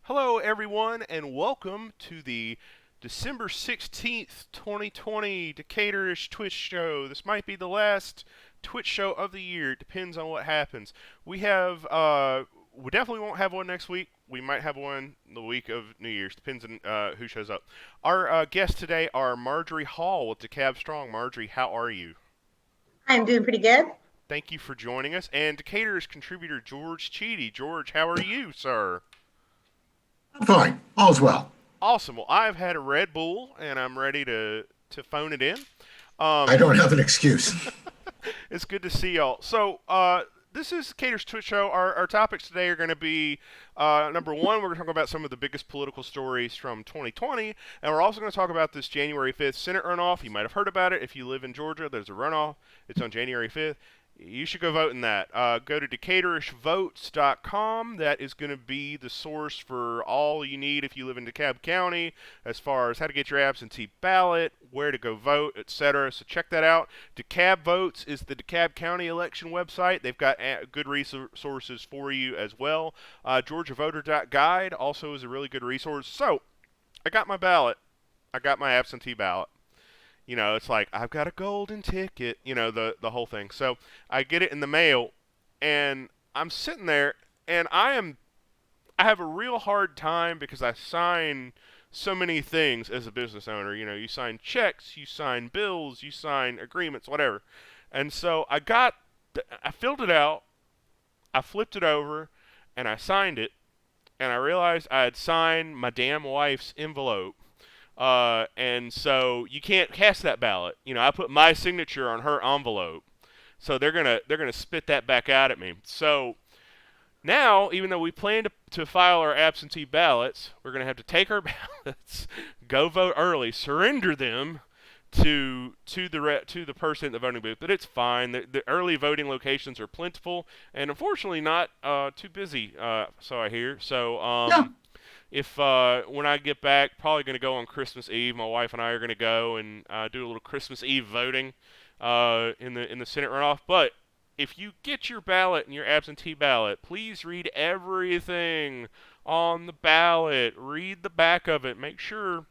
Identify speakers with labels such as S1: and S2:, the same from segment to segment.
S1: Hello, everyone, and welcome to the December 16th, 2020 Decaturish Twitch show. This might be the last Twitch show of the year. It depends on what happens. We definitely won't have one next week. We might have one the week of New Year's. Depends on who shows up. Our guests today are Marjorie Hall with DeKalb Strong. Marjorie, how are you?
S2: I'm doing pretty good.
S1: Thank you for joining us. And Decaturish contributor George Cheedy. George, how are you, sir?
S3: I'm fine. All's well.
S1: Awesome. Well, I've had a Red Bull, and I'm ready to phone it in.
S3: I don't have an excuse.
S1: It's good to see y'all. So, this is Cater's Twitch show. Our topics today are going to be, number one, we're going to talk about some of the biggest political stories from 2020, and we're also going to talk about this January 5th Senate runoff. You might have heard about it. If you live in Georgia, there's a runoff. It's on January 5th. You should go vote in that. Go to decaturishvotes.com. That is going to be the source for all you need if you live in DeKalb County as far as how to get your absentee ballot, where to go vote, etc. So check that out. DeKalb Votes is the DeKalb County election website. They've got good resources for you as well. GeorgiaVoter.guide also is a really good resource. So I got my ballot. I got my absentee ballot. You know, it's like, I've got a golden ticket, you know, the whole thing. So I get it in the mail, and I'm sitting there, and I have a real hard time because I sign so many things as a business owner. You know, you sign checks, you sign bills, you sign agreements, whatever. And so I filled it out, I flipped it over, and I signed it, and I realized I had signed my damn wife's envelope. And so you can't cast that ballot. You know, I put my signature on her envelope, so they're gonna spit that back out at me. So now, even though we plan to file our absentee ballots, we're gonna have to take our ballots, go vote early, surrender them to the person at the voting booth. But it's fine. The early voting locations are plentiful, and unfortunately not too busy. So I hear. So
S3: Yeah.
S1: if when I get back, probably going to go on Christmas Eve. My wife and I are going to go and do a little Christmas Eve voting in the Senate runoff. But if you get your ballot and your absentee ballot, please read everything on the ballot. Read the back of it. Make sure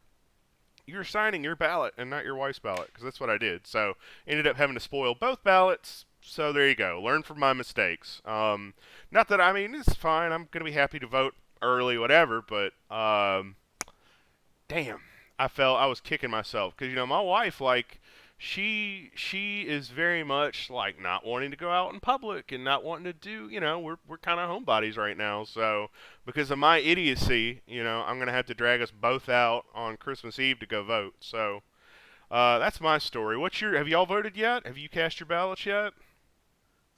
S1: you're signing your ballot and not your wife's ballot, because that's what I did. So ended up having to spoil both ballots. So there you go. Learn from my mistakes. Not that, I mean, it's fine. I'm going to be happy to vote early, whatever, but damn, I was kicking myself because, you know, my wife, like, she is very much like not wanting to go out in public and not wanting to do, you know, we're kind of homebodies right now. So because of my idiocy, you know, I'm gonna have to drag us both out on Christmas Eve to go vote. So that's my story. Have y'all voted yet? Have you cast your ballots yet?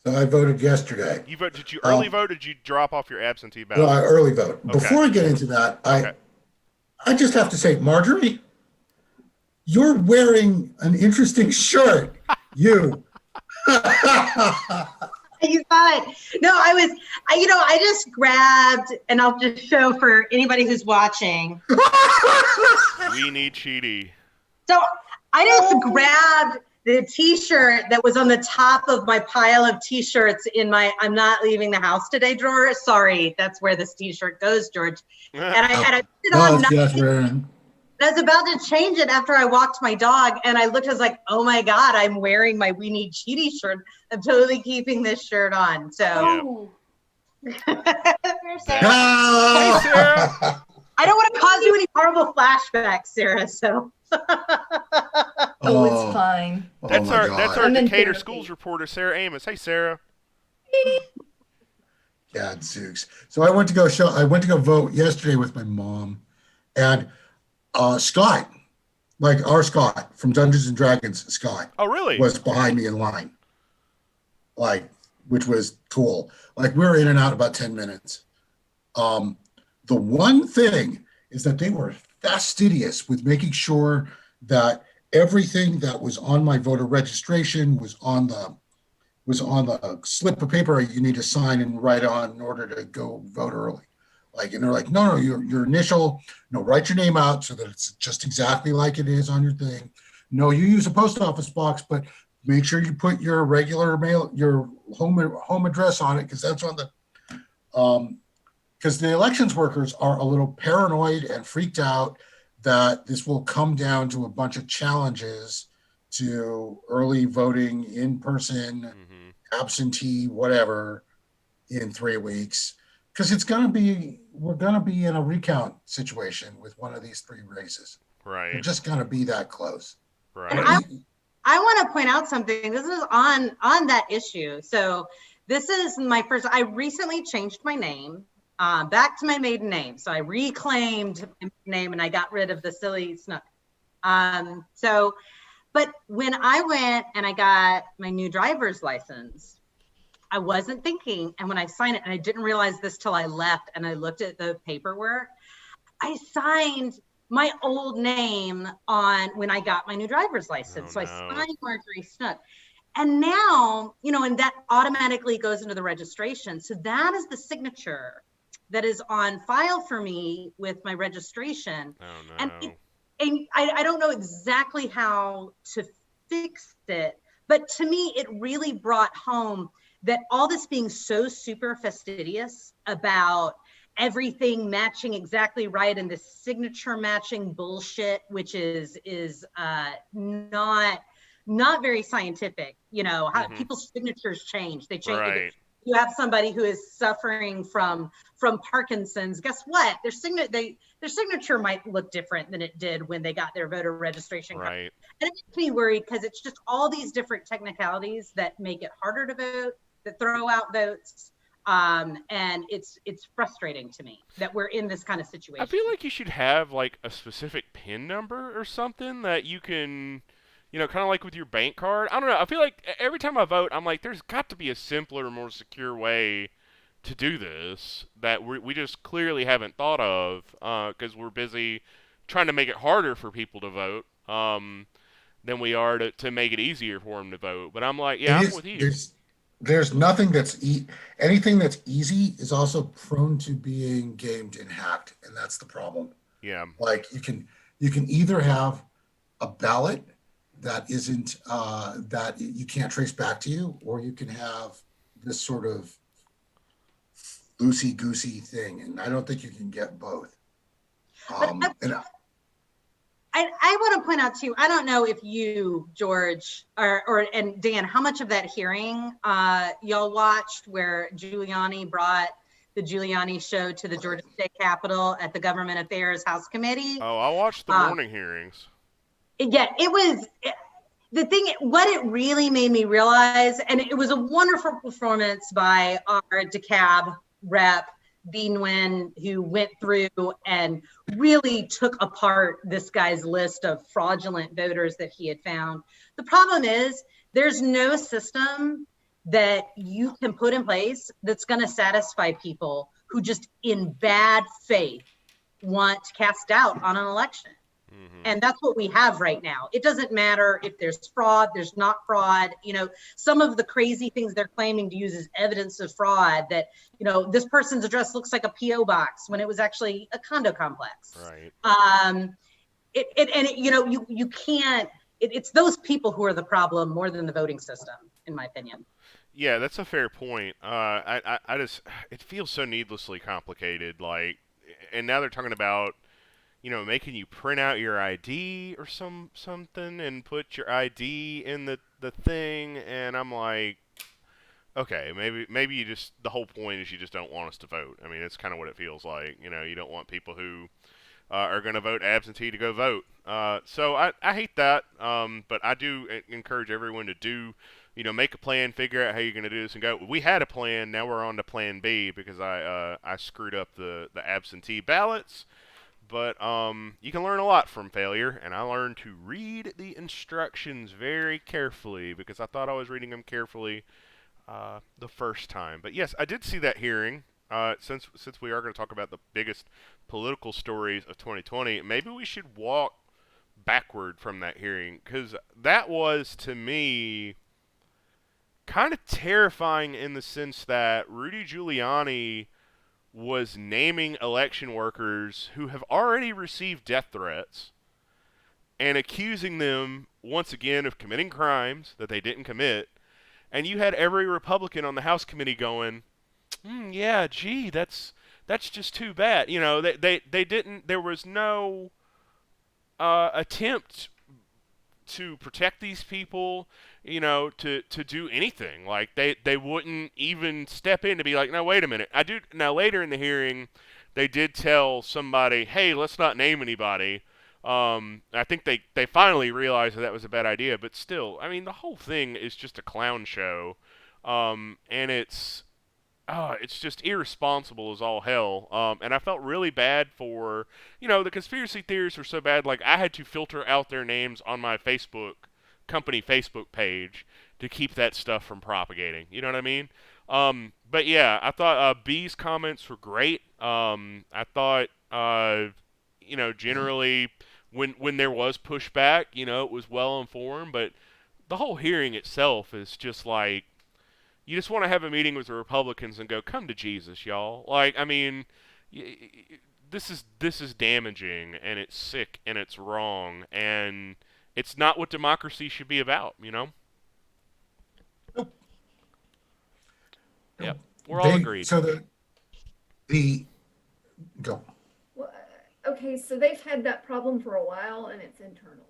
S3: So I voted yesterday.
S1: Did you early vote, or did you drop off your absentee
S3: No,
S1: ballot?
S3: I early vote.
S1: Okay.
S3: Before I get into that,
S1: Okay.
S3: I just have to say, Marjorie, you're wearing an interesting shirt. You.
S2: You thought, no, I just grabbed, and I'll just show for anybody who's watching.
S1: We need Cheedy.
S2: So I just grabbed the t-shirt that was on the top of my pile of t-shirts in my I'm not leaving the house today drawer. Sorry, that's where this t-shirt goes, George. And I put it on. I was about to change it after I walked my dog, and I was like, oh my God, I'm wearing my We Need Cheaty shirt. I'm totally keeping this shirt on. So There's Sarah.
S1: Hey, Sarah.
S2: I don't want to cause you any horrible flashbacks, Sarah. So
S4: Oh, it's fine.
S1: That's our
S4: I'm in
S1: Decatur
S4: therapy.
S1: schools reporter, Sarah Amos. Hey, Sarah.
S3: Gadzooks. So I went to go vote yesterday with my mom, and Scott, like our Scott from Dungeons and Dragons, Scott.
S1: Oh, really?
S3: Was behind me in line, like, which was cool. Like, we were in and out about 10 minutes. The one thing is that they were fastidious with making sure that everything that was on my voter registration was on the slip of paper you need to sign and write on in order to go vote early. Like, and they're like, no, your initial, write your name out so that it's just exactly like it is on your thing. No, you use a post office box, but make sure you put your regular mail, your home address on it, because that's on the because the elections workers are a little paranoid and freaked out that this will come down to a bunch of challenges to early voting, in person, absentee, whatever, in 3 weeks. Because we're going to be in a recount situation with one of these 3 races.
S1: Right.
S3: We're just going to be that close.
S1: Right.
S2: And I want to point out something. This is on that issue. So this is my first, I recently changed my name back to my maiden name. So I reclaimed my name and I got rid of the silly Snook. But when I went and I got my new driver's license, I wasn't thinking. And when I signed it, and I didn't realize this till I left and I looked at the paperwork, I signed my old name on when I got my new driver's license. So I signed Marjorie Snook. And now, and that automatically goes into the registration. So that is the signature that is on file for me with my registration.
S1: Oh, no.
S2: And I don't know exactly how to fix it, but to me, it really brought home that all this being so super fastidious about everything matching exactly right and this signature matching bullshit, which is not very scientific. How people's signatures change. They change.
S1: Right.
S2: You have somebody who is suffering from Parkinson's. Guess what? Their signature might look different than it did when they got their voter registration card.
S1: Right.
S2: And it makes me worried because it's just all these different technicalities that make it harder to vote, that throw out votes. And it's frustrating to me that we're in this kind of situation.
S1: I feel like you should have like a specific PIN number or something that you can, kind of like with your bank card. I don't know. I feel like every time I vote, I'm like, there's got to be a simpler, more secure way to do this that we just clearly haven't thought of because we're busy trying to make it harder for people to vote than we are to make it easier for them to vote. But I'm like, I'm with you.
S3: There's nothing anything that's easy is also prone to being gamed and hacked, and that's the problem.
S1: Yeah.
S3: Like you can either have a ballot that isn't that you can't trace back to you, or you can have this sort of loosey-goosey thing, and I don't think you can get both.
S2: I want to point out too, I don't know if you, George, and Dan, how much of that hearing y'all watched where Giuliani brought the Giuliani show to the Georgia State Capitol at the Government Affairs House Committee?
S1: Oh, I watched the morning hearings.
S2: Yeah, the thing, what it really made me realize, and it was a wonderful performance by our DeKalb rep, B. Nguyen, who went through and really took apart this guy's list of fraudulent voters that he had found. The problem is there's no system that you can put in place that's going to satisfy people who just in bad faith want to cast doubt on an election. And that's what we have right now. It doesn't matter if there's fraud, there's not fraud. Some of the crazy things they're claiming to use as evidence of fraud, that, this person's address looks like a P.O. box when it was actually a condo complex.
S1: Right.
S2: You can't, it's those people who are the problem more than the voting system, in my opinion.
S1: Yeah, that's a fair point. It feels so needlessly complicated. And now they're talking about, making you print out your ID or something and put your ID in the thing, and I'm like, okay, maybe you just, the whole point is you just don't want us to vote. I mean, it's kind of what it feels like. You don't want people who are going to vote absentee to go vote. So I hate that, but I do encourage everyone to do, make a plan, figure out how you're going to do this, and go. We had a plan, now we're on to plan B because I screwed up the absentee ballots. But you can learn a lot from failure, and I learned to read the instructions very carefully because I thought I was reading them carefully the first time. But yes, I did see that hearing. Since we are going to talk about the biggest political stories of 2020, maybe we should walk backward from that hearing, because that was, to me, kind of terrifying in the sense that Rudy Giuliani was naming election workers who have already received death threats and accusing them once again of committing crimes that they didn't commit. And you had every Republican on the House committee going, yeah, gee, that's that's just too bad. You know, they didn't. There was no attempt to protect these people, you know, to do anything. Like they wouldn't even step in to be like, no, wait a minute. I do now later in the hearing, they did tell somebody, hey, let's not name anybody. I think they finally realized that was a bad idea, but still, I mean, the whole thing is just a clown show, and it's just irresponsible as all hell. And I felt really bad for, you know, the conspiracy theorists were so bad. Like I had to filter out their names on my company Facebook page to keep that stuff from propagating. You know what I mean? But yeah, I thought B's comments were great. I thought, you know, generally when there was pushback, you know, it was well informed. But the whole hearing itself is just like you just want to have a meeting with the Republicans and go, "Come to Jesus, y'all." Like, I mean, this is damaging and it's sick and it's wrong and it's not what democracy should be about, you know?
S3: Nope.
S1: Yep. We're all agreed.
S3: So the go.
S4: Well, okay, so they've had that problem for a while, and it's internal,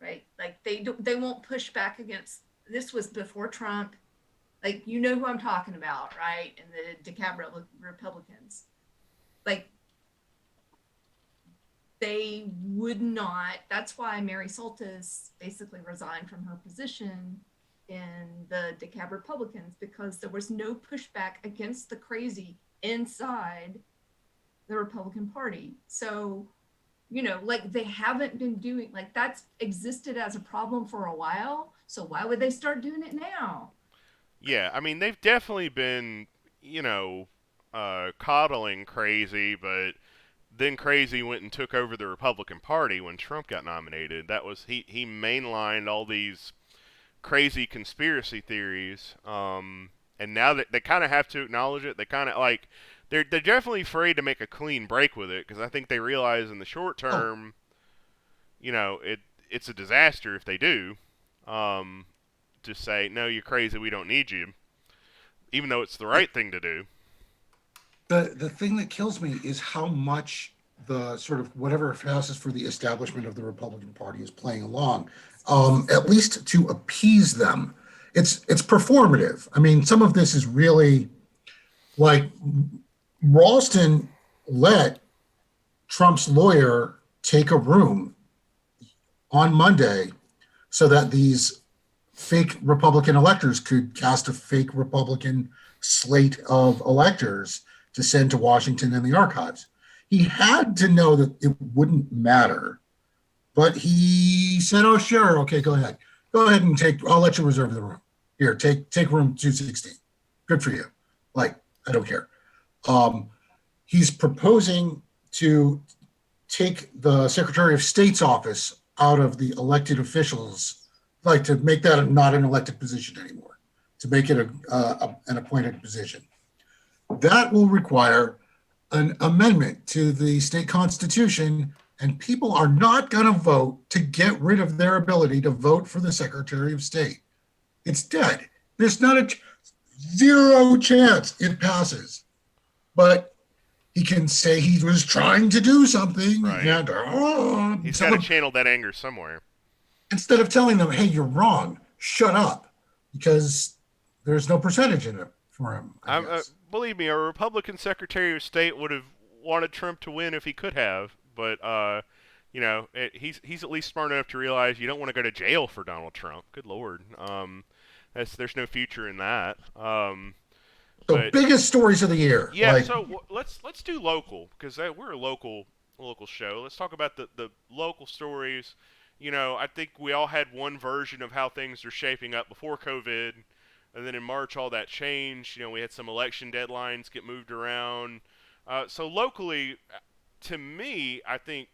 S4: right? Like they won't push back against. This was before Trump. Like, you know who I'm talking about, right? And the DeKalb Republicans. Like, they would not. That's why Mary Soltis basically resigned from her position in the DeKalb Republicans, because there was no pushback against the crazy inside the Republican Party. So, you know, like, they haven't been doing, like, that's existed as a problem for a while. So why would they start doing it now?
S1: Yeah, I mean, they've definitely been, you know, coddling crazy, but then crazy went and took over the Republican Party when Trump got nominated. That was he mainlined all these crazy conspiracy theories, and now that they kind of have to acknowledge it, they kind of like they're definitely afraid to make a clean break with it because I think they realize in the short term, you know, it's a disaster if they do. To say no, you're crazy, we don't need you, even though it's the right thing to do.
S3: The thing that kills me is how much the sort of whatever passes for the establishment of the Republican Party is playing along, at least to appease them. It's performative. I mean, some of this is really like Ralston let Trump's lawyer take a room on Monday so that these fake Republican electors could cast a fake Republican slate of electors to send to Washington and the archives. He had to know that it wouldn't matter, but he said, "Oh, sure, okay, go ahead and I'll let you reserve the room. Here, take room 216. Good for you. Like, I don't care." He's proposing to take the Secretary of State's office out of the elected officials, like to make that not an elected position anymore, to make it an appointed position. That will require an amendment to the state constitution, and people are not going to vote to get rid of their ability to vote for the Secretary of State. It's dead. There's not a zero chance it passes. But he can say he was trying to do something.
S1: Right.
S3: And
S1: he's got to channel that anger somewhere.
S3: Instead of telling them, "Hey, you're wrong, shut up," because there's no percentage in it for him.
S1: Believe me, a Republican Secretary of State would have wanted Trump to win if he could have, but you know, he's at least smart enough to realize you don't want to go to jail for Donald Trump. Good Lord, there's no future in that.
S3: The biggest stories of the year.
S1: Yeah, so let's do local because we're a local show. Let's talk about the local stories. You know, I think we all had one version of how things are shaping up before COVID, and then in March all that changed. You know, we had some election deadlines get moved around. So locally, to me, I think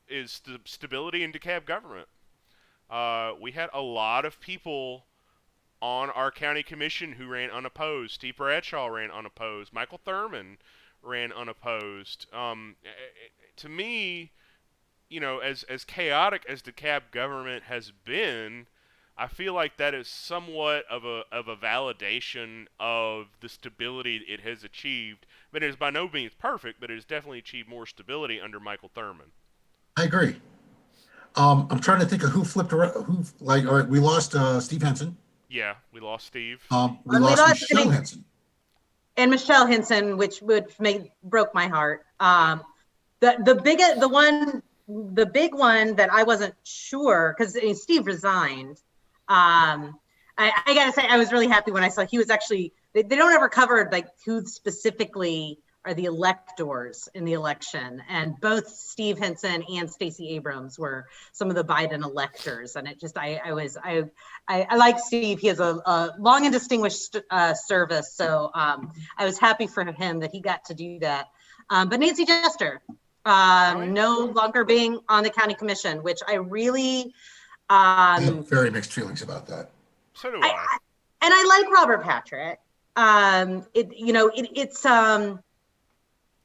S1: is the stability in DeKalb government. We had a lot of people on our county commission who ran unopposed. Steve Bradshaw ran unopposed. Michael Thurman ran unopposed. To me, you know, as chaotic as DeKalb government has been, I feel like that is somewhat of a validation of the stability it has achieved. But it is by no means perfect, but it has definitely achieved more stability under Michael Thurman.
S3: I agree. I'm trying to think of who flipped around. Who like? All right, we lost Steve Henson.
S1: Yeah, we lost Steve.
S3: We
S2: We
S3: lost
S2: lost, I
S3: Michelle
S2: mean,
S3: Henson.
S2: and Michelle Henson, which broke my heart. The big one that I wasn't sure, because Steve resigned. I gotta say, I was really happy when I saw he was actually. They don't ever cover like who specifically are the electors in the election, and both Steve Henson and Stacey Abrams were some of the Biden electors, and it just I like Steve. He has a long and distinguished service, so I was happy for him that he got to do that. But Nancy Jester, no longer being on the county commission, which I really
S3: I have very mixed feelings about that.
S1: So do I.
S2: And I like Robert Patrick.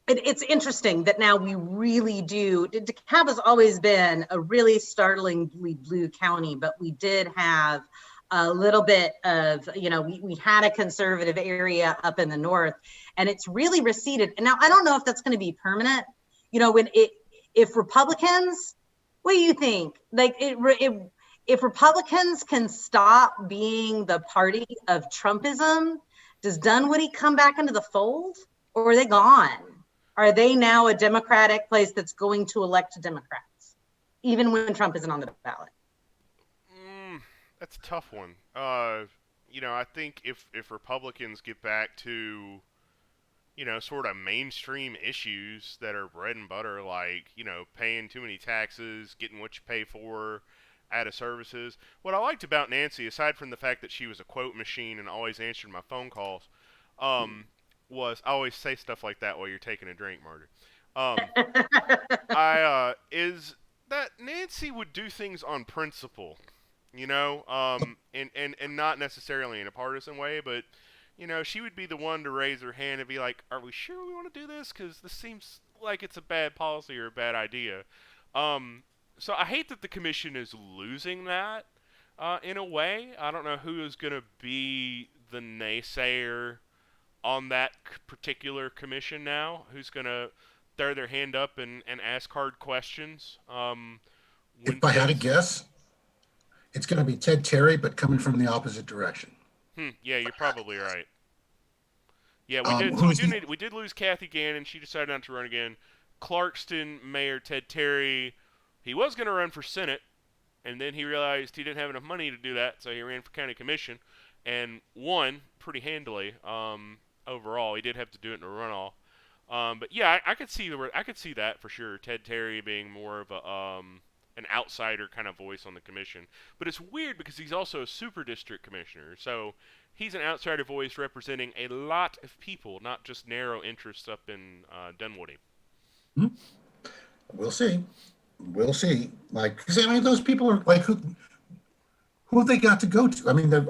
S2: It's interesting that now we really do. DeKalb has always been a really startlingly blue county, but we did have a little bit of, we had a conservative area up in the north, and it's really receded. And now I don't know if that's going to be permanent. If Republicans, what do you think? Like if Republicans can stop being the party of Trumpism, does Dunwoody come back into the fold, or are they gone? Are they now a Democratic place that's going to elect Democrats, even when Trump isn't on the ballot?
S1: That's a tough one. I think if Republicans get back to, sort of mainstream issues that are bread and butter, like, paying too many taxes, getting what you pay for, out of services. What I liked about Nancy, aside from the fact that she was a quote machine and always answered my phone calls, was I always say stuff like that while you're taking a drink, Margaret. Is that Nancy would do things on principle, and not necessarily in a partisan way, but she would be the one to raise her hand and be like, "Are we sure we want to do this? Because this seems like it's a bad policy or a bad idea." So I hate that the commission is losing that in a way. I don't know who is going to be the naysayer on that particular commission now, who's going to throw their hand up and ask hard questions.
S3: If I had to guess, it's going to be Ted Terry, but coming from the opposite direction.
S1: Yeah, you're probably right. Yeah, we did. So we did lose Kathy Gannon. She decided not to run again. Clarkston Mayor Ted Terry, he was going to run for Senate, and then he realized he didn't have enough money to do that, so he ran for county commission and won pretty handily. Overall, he did have to do it in a runoff. But yeah, I could see that for sure. Ted Terry being more of an outsider kind of voice on the commission. But it's weird because he's also a super district commissioner, so he's an outsider voice representing a lot of people, not just narrow interests up in Dunwoody.
S3: We'll see. Like, because those people are like who have they got to go to? I mean, they've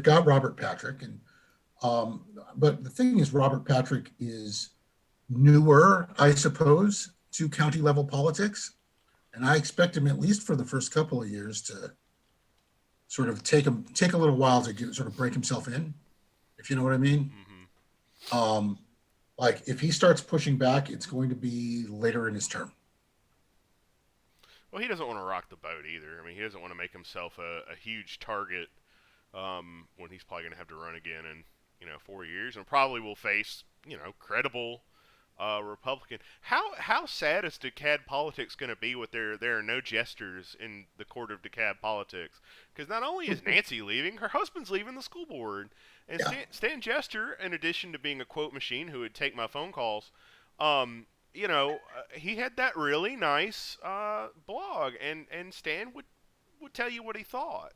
S3: got Robert Patrick, and but the thing is, Robert Patrick is newer, I suppose, to county level politics, and I expect him, at least for the first couple of years, to sort of take a little while to sort of break himself in, if you know what I mean. Mm-hmm. Like if he starts pushing back, it's going to be later in his term.
S1: Well, he doesn't want to rock the boat either. I mean, he doesn't want to make himself a huge target when he's probably going to have to run again in 4 years, and probably will face credible Republican. How sad is DeKalb politics going to be with there are no jesters in the court of DeKalb politics? Because not only is Nancy leaving, her husband's leaving the school board, and Stan Jester, in addition to being a quote machine who would take my phone calls, he had that really nice blog, and Stan would tell you what he thought.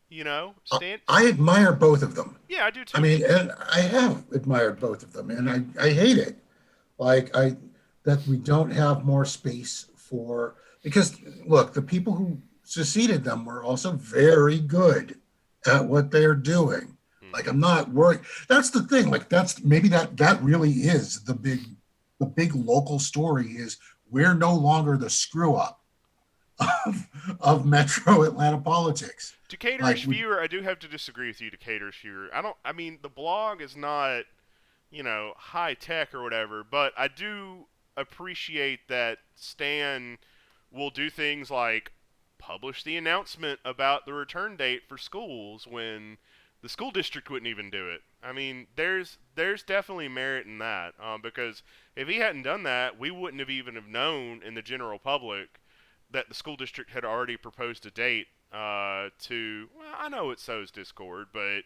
S1: Stan.
S3: I admire both of them.
S1: Yeah, I do too.
S3: I mean, and I have admired both of them, and I hate it. Like that we don't have more space because look, the people who succeeded them were also very good at what they're doing. Like, I'm not worried. That's the thing. Like, that's maybe that really is the big local story is we're no longer the screw up of Metro Atlanta politics. Like,
S1: Decaturish viewer, I do have to disagree with you, Decaturish viewer. I mean, the blog is not, high tech or whatever, but I do appreciate that Stan will do things like publish the announcement about the return date for schools when the school district wouldn't even do it. I mean, there's definitely merit in that, because if he hadn't done that, we wouldn't have even have known in the general public that the school district had already proposed a date well, I know it sows discord, but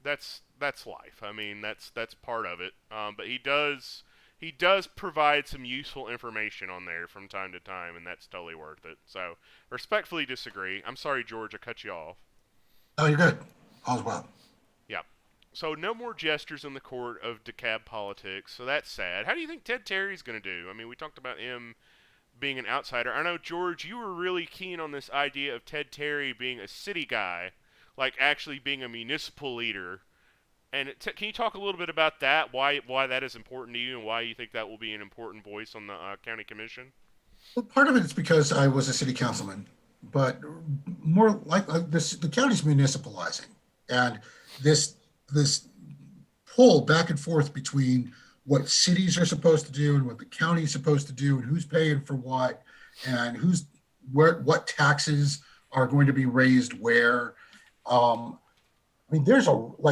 S1: that's life. I mean, that's part of it. But he does provide some useful information on there from time to time, and that's totally worth it. So, respectfully disagree. I'm sorry, George, I cut you off.
S3: oh, you're good. All's well.
S1: Yeah. So no more gestures in the court of DeKalb politics. So that's sad. How do you think Ted Terry's going to do? I mean, we talked about him being an outsider. I know, George, you were really keen on this idea of Ted Terry being a city guy, like actually being a municipal leader. And can you talk a little bit about that? Why that is important to you, and why you think that will be an important voice on the county commission?
S3: Well, part of it is because I was a city councilman, but more like this, the county's municipalizing, and this pull back and forth between what cities are supposed to do and what the county is supposed to do, and who's paying for what, and what taxes are going to be raised where. I mean,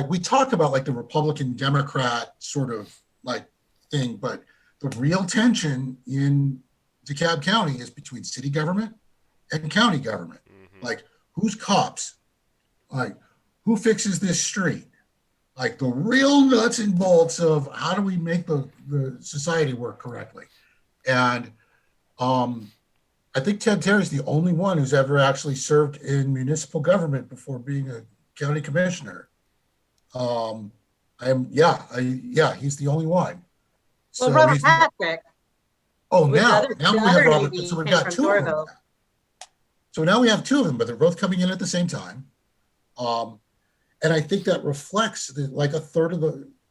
S3: we talk about like the Republican Democrat sort of like thing, but the real tension in DeKalb County is between city government and county government.
S1: Mm-hmm.
S3: Like, who's cops? Like, who fixes this street? Like, the real nuts and bolts of how do we make the society work correctly? And I think Ted Terry's the only one who's ever actually served in municipal government before being a county commissioner. He's the only one.
S2: Well,
S3: So
S2: Robert Patrick.
S3: now we
S2: the
S3: have
S2: other
S3: Robert.
S2: newbie
S3: So we've
S2: came
S3: got
S2: from
S3: two of them.
S2: Dorville.
S3: So now we have two of them, but they're both coming in at the same time. And I think that reflects that like maybe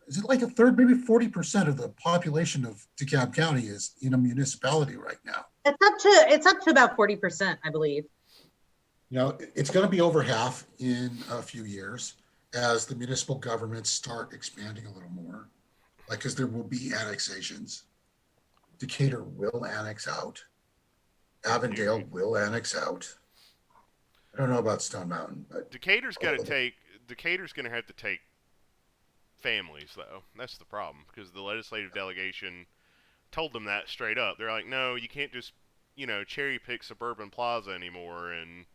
S3: 40% of the population of DeKalb County is in a municipality right now.
S2: It's up to about 40%, I believe.
S3: It's going to be over half in a few years as the municipal governments start expanding a little more, because there will be annexations. Decatur will annex out. Avondale will annex out. I don't know about Stone Mountain, but
S1: Decatur's going to have to take families, though. That's the problem, because the legislative delegation told them that straight up. They're like, no, you can't just, cherry pick Suburban Plaza anymore, and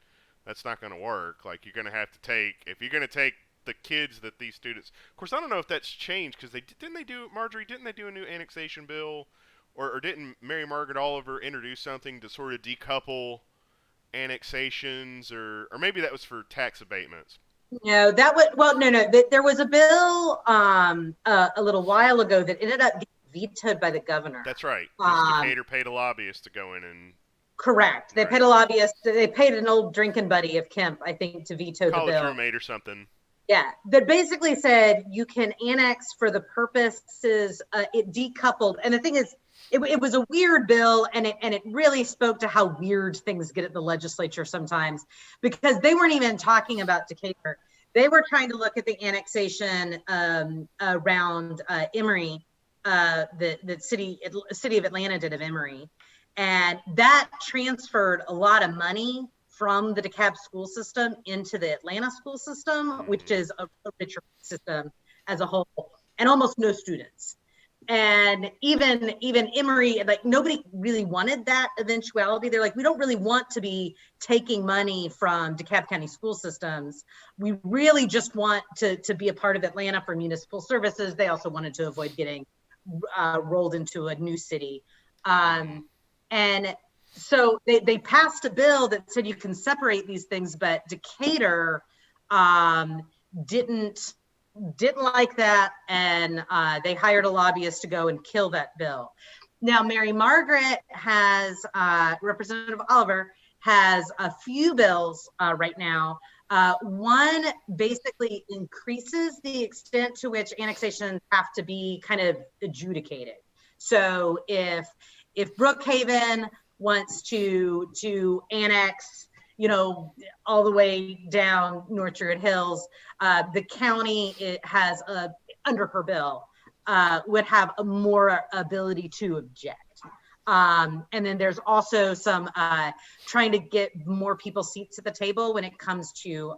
S1: that's not going to work. Like, you're going to have to take, if you're going to take the kids that these students, of course, I don't know if that's changed, because didn't they do a new annexation bill, or didn't Mary Margaret Oliver introduce something to sort of decouple annexations, or maybe that was for tax abatements?
S2: No, there was a bill a little while ago that ended up getting vetoed by the governor.
S1: That's right. Decatur paid a lobbyist to go in and.
S2: Correct. They paid a lobbyist. They paid an old drinking buddy of Kemp, I think, to veto the bill.
S1: College roommate or something.
S2: Yeah, that basically said you can annex for the purposes it decoupled. And the thing is, it was a weird bill, and it really spoke to how weird things get at the legislature sometimes, because they weren't even talking about Decatur. They were trying to look at the annexation around Emory, the city of Atlanta did of Emory. And that transferred a lot of money from the DeKalb school system into the Atlanta school system, which is a richer system as a whole, and almost no students. And even Emory, like, nobody really wanted that eventuality. They're like, we don't really want to be taking money from DeKalb County school systems. We really just want to be a part of Atlanta for municipal services. They also wanted to avoid getting rolled into a new city. And so they passed a bill that said you can separate these things, but Decatur didn't like that, and they hired a lobbyist to go and kill that bill. Now, Mary Margaret Representative Oliver has a few bills right now. One basically increases the extent to which annexations have to be kind of adjudicated. So if Brookhaven wants to annex, all the way down North Druid Hills. The county, it has under her bill, would have a more ability to object. And then there's also some trying to get more people seats at the table when it comes to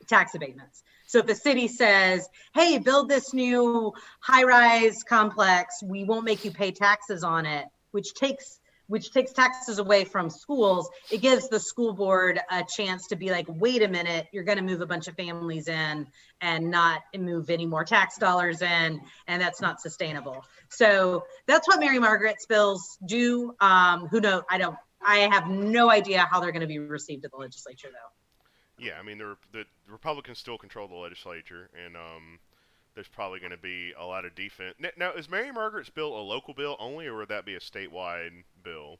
S2: tax abatements. So if the city says, hey, build this new high-rise complex, we won't make you pay taxes on it, which takes taxes away from schools, it gives the school board a chance to be like, wait a minute, you're going to move a bunch of families in and not move any more tax dollars in, and that's not sustainable. So that's what Mary Margaret's bills do. Who knows? I have no idea how they're going to be received at the legislature, though.
S1: Yeah, I mean, the Republicans still control the legislature, and there's probably going to be a lot of defense. Now, is Mary Margaret's bill a local bill only, or would that be a statewide bill?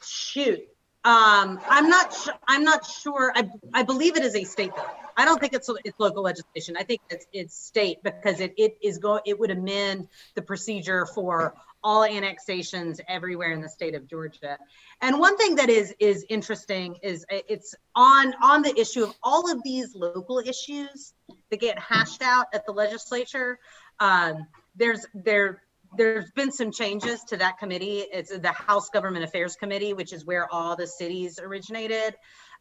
S2: Shoot, I'm not sure. I believe it is a state bill. I don't think it's local legislation. I think it's state, because it would amend the procedure for all annexations everywhere in the state of Georgia. And one thing that is interesting is it's on the issue of all of these local issues that get hashed out at the legislature. There's been some changes to that committee. It's the House Government Affairs Committee, which is where all the cities originated,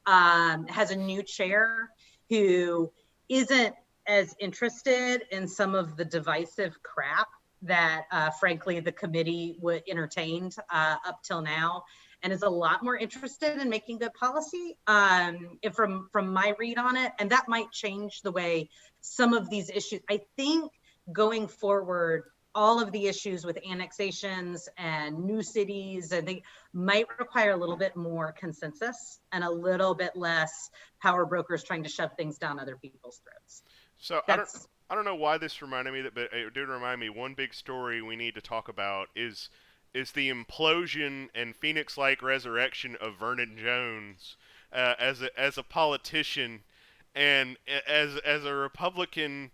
S2: has a new chair who isn't as interested in some of the divisive crap that, frankly, the committee would entertained up till now, and is a lot more interested in making good policy, from my read on it. And that might change the way some of these issues, I think, going forward, all of the issues with annexations and new cities, I think, might require a little bit more consensus and a little bit less power brokers trying to shove things down other people's throats.
S1: So I don't know why this reminded me, but it did remind me. One big story we need to talk about is the implosion and Phoenix-like resurrection of Vernon Jones as a politician and as a Republican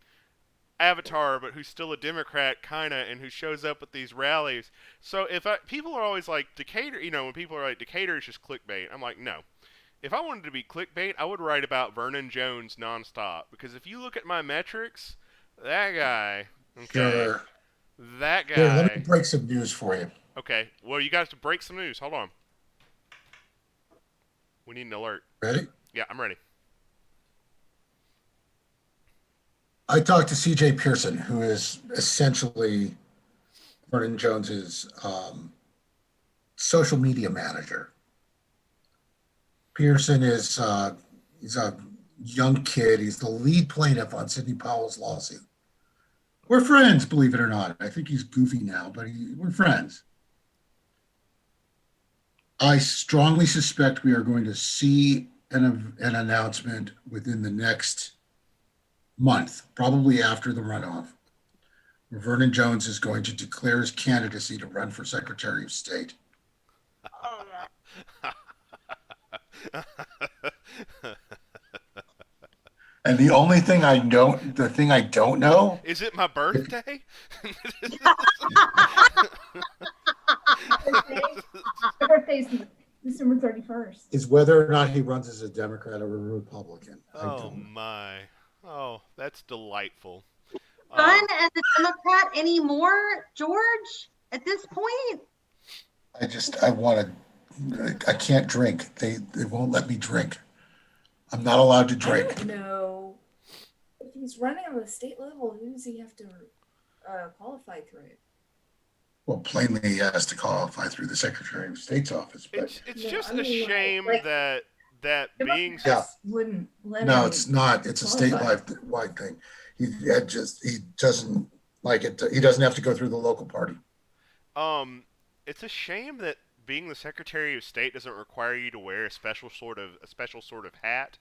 S1: avatar, but who's still a Democrat, kinda, and who shows up at these rallies. So people are always like, Decatur, when people are like, Decatur is just clickbait. I'm like, no. If I wanted to be clickbait, I would write about Vernon Jones nonstop, because if you look at my metrics, that guy, okay,
S3: Sure.
S1: that
S3: Here, let
S1: guy.
S3: me break some news for you.
S1: Okay, well, you guys to break some news. Hold on. We need an alert.
S3: Ready?
S1: Yeah, I'm ready.
S3: I talked to CJ Pearson, who is essentially Vernon Jones's social media manager. Pearson is he's a young kid. He's the lead plaintiff on Sidney Powell's lawsuit. We're friends, believe it or not. I think he's goofy now, but we're friends. I strongly suspect we are going to see an announcement within the next month, probably after the runoff, where Vernon Jones is going to declare his candidacy to run for Secretary of State. And the only thing I don't know
S1: is it my birthday?
S4: My birthday's December 31st.
S3: is whether or not he runs as a Democrat or a Republican.
S1: Oh my. Oh, that's delightful.
S2: Run as a Democrat anymore, George, at this point?
S3: I can't drink. They won't let me drink. I'm not allowed to
S4: I
S3: drink.
S4: don't know. If he's running on the state level, who does he have to qualify through?
S3: Well, plainly he has to qualify through the Secretary of State's office. But
S1: It's just a shame that being
S4: wouldn't let
S3: no,
S4: him
S3: it's not. It's a
S4: qualify.
S3: statewide thing. He doesn't like it. He doesn't have to go through the local party.
S1: It's a shame that being the Secretary of State doesn't require you to wear a special sort of hat,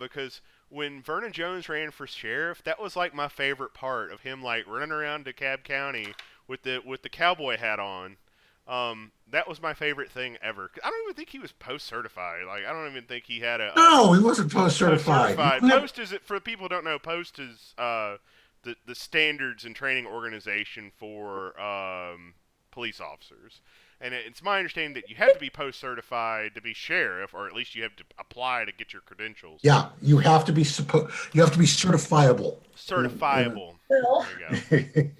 S1: because when Vernon Jones ran for sheriff, that was like my favorite part of him, like running around DeKalb County with the cowboy hat on. That was my favorite thing ever. I don't even think he was post certified. Like, I don't even think he had a.
S3: No, he wasn't post certified.
S1: Post is, for people who don't know, Post is the standards and training organization for police officers. And it's my understanding that you have to be post-certified to be sheriff, or at least you have to apply to get your credentials.
S3: Yeah, you have to be certifiable. And,
S1: Certifiable.
S4: Bill.
S1: There you go.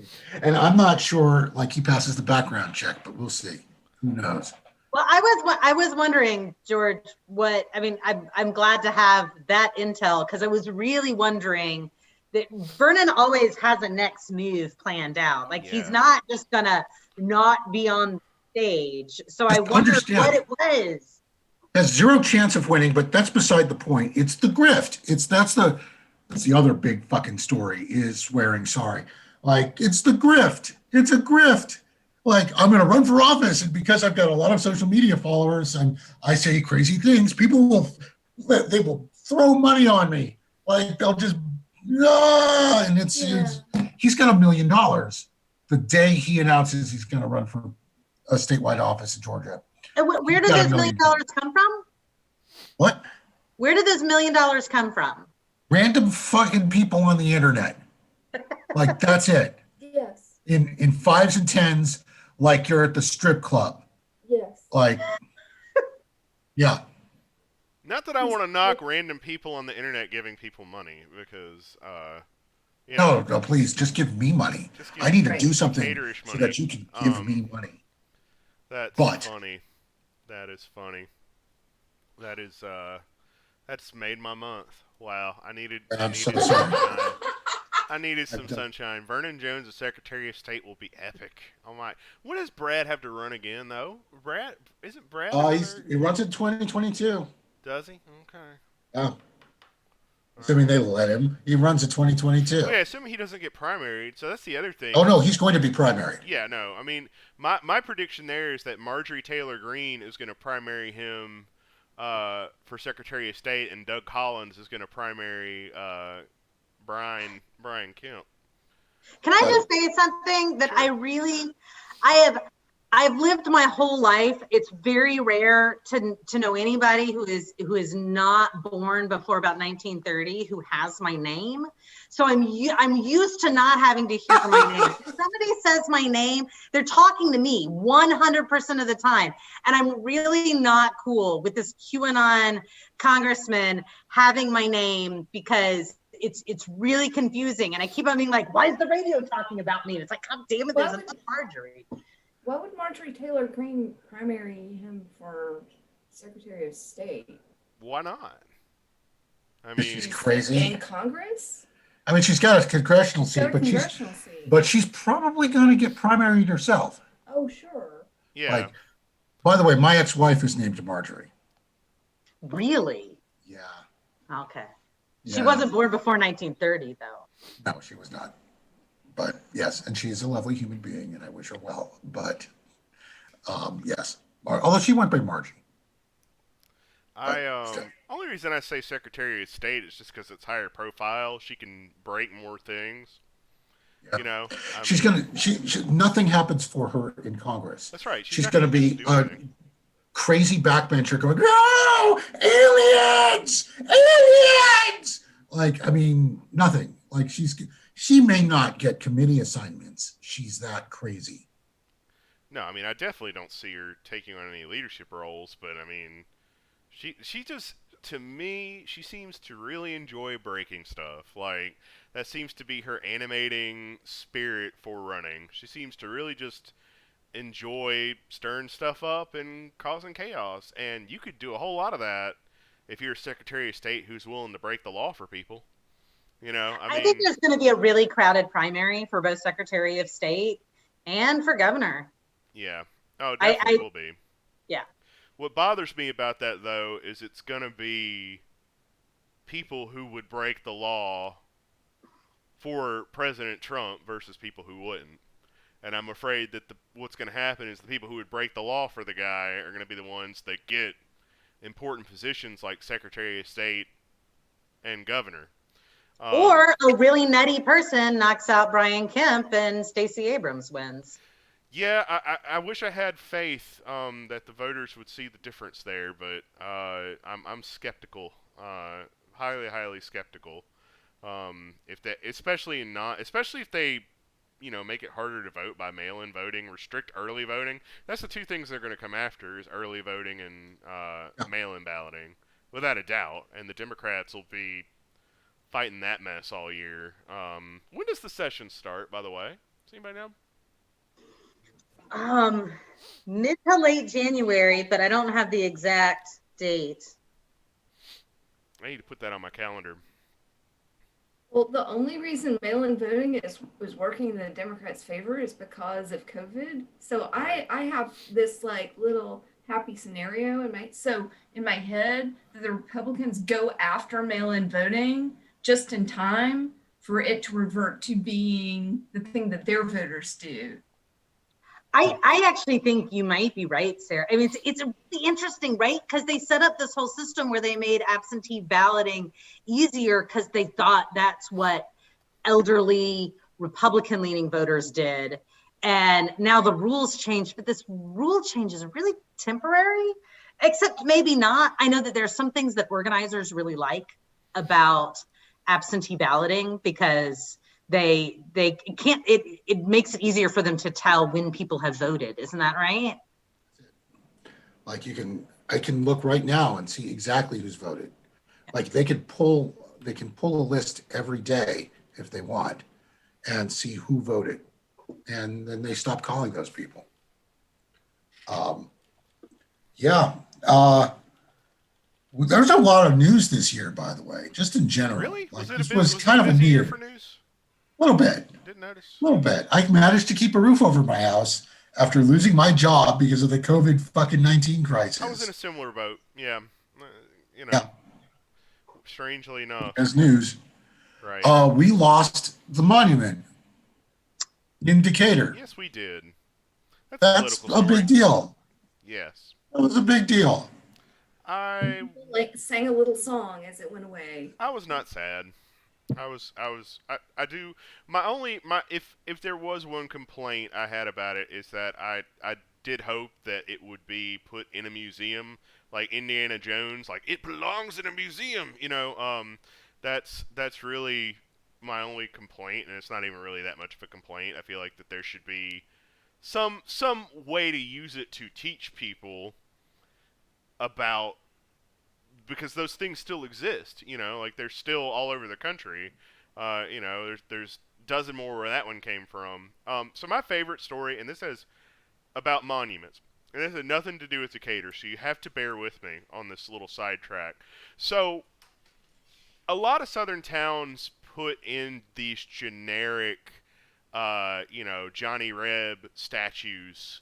S3: and I'm not sure, like he passes the background check, but we'll see. Who knows?
S2: Well, I was wondering, George, what I mean. I'm glad to have that intel because I was really wondering that Vernon always has a next move planned out. Like he's
S1: Yeah.
S2: not just gonna not be on stage. So I
S3: Just
S2: wondered what
S3: understand.
S2: it was.
S3: Has zero chance of winning, but that's beside the point. It's the grift. That's the other big fucking story is swearing sorry. Like it's the grift. It's a grift. Like I'm going to run for office, and because I've got a lot of social media followers and I say crazy things, they will throw money on me. Like they'll just no, and it's he's got $1 million the day he announces he's going to run for a statewide office in Georgia.
S2: And where did
S3: Got
S2: those
S3: $1
S2: $1
S3: million.
S2: million come from?
S3: What?
S2: Where did those $1 million come from?
S3: Random fucking people on the internet. Like that's it.
S4: Yes.
S3: In fives and tens, like you're at the strip club.
S4: Yes.
S3: Like, yeah.
S1: Not that I want to knock random people on the internet giving people money, because, you
S3: No,
S1: know,
S3: no, please, just give me money.
S1: just give
S3: I need to
S4: Right.
S3: do something
S1: Decaturish
S3: so
S1: money.
S3: that you can give me money.
S1: That's
S3: But-
S1: funny. That is funny. That is, that's made my month. Wow, I needed
S3: I'm so
S1: some
S3: sorry.
S1: sunshine. I needed some
S3: I've done-
S1: sunshine. Vernon Jones, as Secretary of State, will be epic. Oh my! When does Brad have to run again, though? Brad isn't Brad?
S3: He runs in 2022.
S1: Does he? Okay.
S3: Yeah. Assuming they let him. He runs in 2022.
S1: Well, yeah, assuming he doesn't get primaried. So that's the other thing.
S3: Oh, no, he's going to be primaried.
S1: Yeah, no. I mean, my prediction there is that Marjorie Taylor Greene is going to primary him for Secretary of State, and Doug Collins is going to primary Brian Kemp.
S2: Can I just say something that I've lived my whole life. It's very rare to know anybody who is not born before about 1930 who has my name. So I'm used to not having to hear my name. If somebody says my name, they're talking to me 100% of the time, and I'm really not cool with this QAnon congressman having my name because it's really confusing, and I keep on being like, why is the radio talking about me? And it's like, God damn it, there's a Marjorie.
S5: Why would Marjorie Taylor Greene primary him for Secretary of State?
S1: Why not? I
S3: She's
S1: mean,
S3: crazy.
S5: In Congress?
S3: I mean, she's got a congressional
S5: Got
S3: seat,
S5: a
S3: but
S5: congressional seat.
S3: she's probably going to get primaried herself.
S5: Oh, sure.
S1: yeah.
S3: Like, by the way, my ex-wife is named Marjorie.
S2: Really?
S3: Yeah.
S2: Okay. She
S3: Yeah.
S2: wasn't born before 1930, though.
S3: No, she was not. But yes, and she's a lovely human being, and I wish her well. But yes, although she went by Margie.
S1: Only reason I say Secretary of State is just because it's higher profile. She can break more things.
S3: Yeah.
S1: You know,
S3: She's gonna. She nothing happens for her in Congress.
S1: That's right.
S3: She's
S1: not
S3: gonna
S1: get
S3: be
S1: do
S3: a
S1: anything.
S3: crazy backbencher going, no, aliens, aliens. Like, I mean, nothing. Like she may not get committee assignments. She's that crazy.
S1: No, I mean, I definitely don't see her taking on any leadership roles, but I mean, she just, to me, she seems to really enjoy breaking stuff. Like, that seems to be her animating spirit for running. She seems to really just enjoy stirring stuff up and causing chaos, and you could do a whole lot of that if you're a Secretary of State who's willing to break the law for people. You know, I mean,
S2: think there's going to be a really crowded primary for both Secretary of State and for governor.
S1: yeah. Oh, it definitely will be.
S2: Yeah.
S1: What bothers me about that, though, is it's going to be people who would break the law for President Trump versus people who wouldn't. And I'm afraid that what's going to happen is the people who would break the law for the guy are going to be the ones that get important positions like Secretary of State and governor.
S2: Or a really nutty person knocks out Brian Kemp and Stacey Abrams wins.
S1: Yeah, I wish I had faith that the voters would see the difference there, but I'm skeptical, highly skeptical. If that, especially if they make it harder to vote by mail-in voting, restrict early voting. That's the two things they're going to come after is early voting and mail-in balloting, without a doubt. And the Democrats will be fighting that mess all year. When does the session start, by the way? Does anybody know?
S2: Mid to late January, but I don't have the exact date.
S1: I need to put that on my calendar.
S5: Well, the only reason mail-in voting was working in the Democrats' favor is because of COVID. So I have this like little happy scenario in my head that the Republicans go after mail-in voting just in time for it to revert to being the thing that their voters do.
S2: I actually think you might be right, Sarah. I mean, it's really interesting, right? Because they set up this whole system where they made absentee balloting easier because they thought that's what elderly Republican-leaning voters did. And now the rules changed, but this rule change is really temporary, except maybe not. I know that there's some things that organizers really like about absentee balloting because they can't, it makes it easier for them to tell when people have voted. Isn't that right?
S3: Like I can look right now and see exactly who's voted. Like they can pull a list every day if they want and see who voted. And then they stop calling those people. There's a lot of news this year, by the way, just in general.
S1: Really?
S3: Like,
S1: Was it
S3: this
S1: a
S3: was
S1: was
S3: kind
S1: it
S3: of
S1: a
S3: a
S1: busy year
S3: year.
S1: for news?
S3: A little bit.
S1: Didn't notice.
S3: A little bit. I managed to keep a roof over my house after losing my job because of the COVID fucking 19 crisis.
S1: I was in a similar boat. Yeah.
S3: Yeah.
S1: Strangely enough.
S3: As news.
S1: Right.
S3: We lost the monument in Decatur.
S1: Yes, we did.
S3: That's
S1: a
S3: a big deal.
S1: Yes.
S3: That was a big deal.
S1: I
S5: Like sang a little song as it went away.
S1: was not sad. I do if there was one complaint I had about it is that I did hope that it would be put in a museum like Indiana Jones, like it belongs in a museum, that's really my only complaint, and it's not even really that much of a complaint. I feel like that there should be some way to use it to teach people about, because those things still exist, like they're still all over the country. There's dozen more where that one came from. So my favorite story, and this is about monuments, and this has nothing to do with Decatur, so you have to bear with me on this little sidetrack. So a lot of southern towns put in these generic, Johnny Reb statues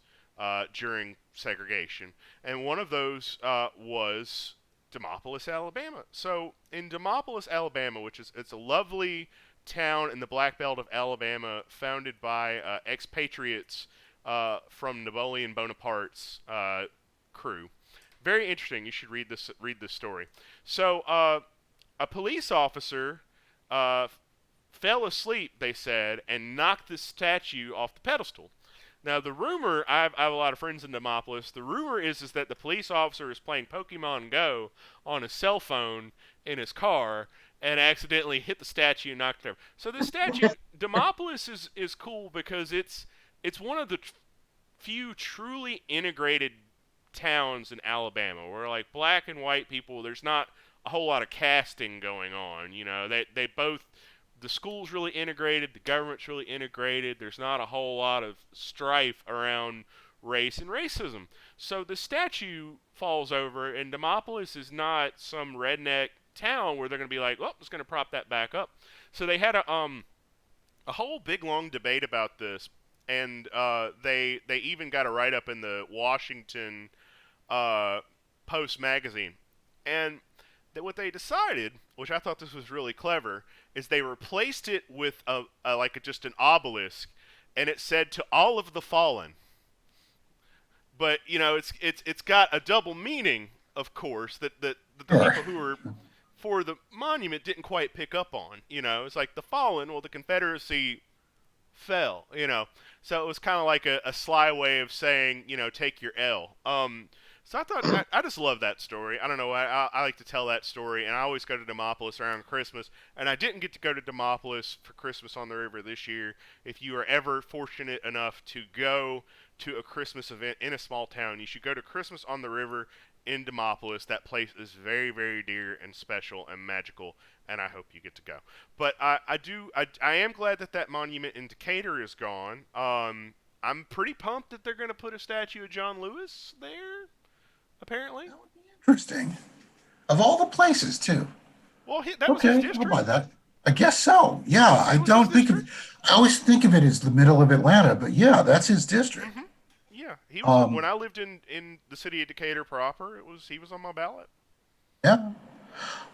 S1: during segregation, and one of those was Demopolis, Alabama. So in Demopolis, Alabama, it's a lovely town in the Black Belt of Alabama, founded by expatriates from Napoleon Bonaparte's crew. Very interesting. You should read this story. So a police officer fell asleep, they said, and knocked this statue off the pedestal. Now, the rumor, I have a lot of friends in Demopolis, the rumor is that the police officer is playing Pokemon Go on his cell phone in his car and accidentally hit the statue and knocked it over. So this statue, Demopolis is cool because it's one of the few truly integrated towns in Alabama where, like, black and white people, there's not a whole lot of casting going on. They both, the school's really integrated, the government's really integrated. There's not a whole lot of strife around race and racism. So the statue falls over, and Demopolis is not some redneck town where they're going to be like, well, just going to prop that back up. So they had a whole big long debate about this, and they even got a write-up in the Washington Post magazine. And what they decided, which I thought this was really clever, is they replaced it with just an obelisk, and it said "to all of the fallen." But it's got a double meaning, of course, that the people who were for the monument didn't quite pick up on. It's like the fallen. Well, the Confederacy fell. So it was kind of like a sly way of saying, take your L. So I thought I just love that story. I don't know. I like to tell that story, and I always go to Demopolis around Christmas. And I didn't get to go to Demopolis for Christmas on the River this year. If you are ever fortunate enough to go to a Christmas event in a small town, you should go to Christmas on the River in Demopolis. That place is very, very dear and special and magical, and I hope you get to go. But I am glad that that monument in Decatur is gone. I'm pretty pumped that they're going to put a statue of John Lewis there. Apparently.
S3: That would be interesting. Of all the places, too.
S1: Well, that was his
S3: Okay, I'll
S1: district.
S3: buy that. I guess so. Yeah, I
S1: That was
S3: don't
S1: his
S3: think of.
S1: district?
S3: I always think of it as the middle of Atlanta, but yeah, that's his district.
S1: Mm-hmm. Yeah, he was
S3: Um,
S1: when I lived in the city of Decatur proper. He was on my ballot.
S3: Yeah.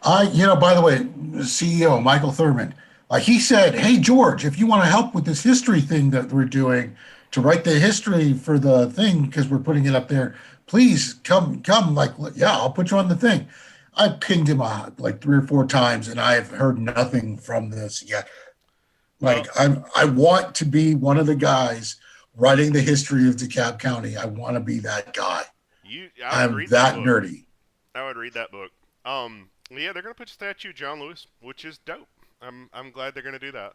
S3: By the way, CEO Michael Thurman, he said, "Hey George, if you want to help with this history thing that we're doing to write the history for the thing because we're putting it up there, please come. Like, yeah, I'll put you on the thing." I pinged him like 3 or 4 times, and I've heard nothing from this yet. Like, I want to be one of the guys writing the history of DeKalb County. I want to be that guy.
S1: I would
S3: I'm
S1: read
S3: that
S1: book.
S3: nerdy.
S1: I would read that book. Yeah, they're gonna put a statue of John Lewis, which is dope. I'm glad they're gonna do that.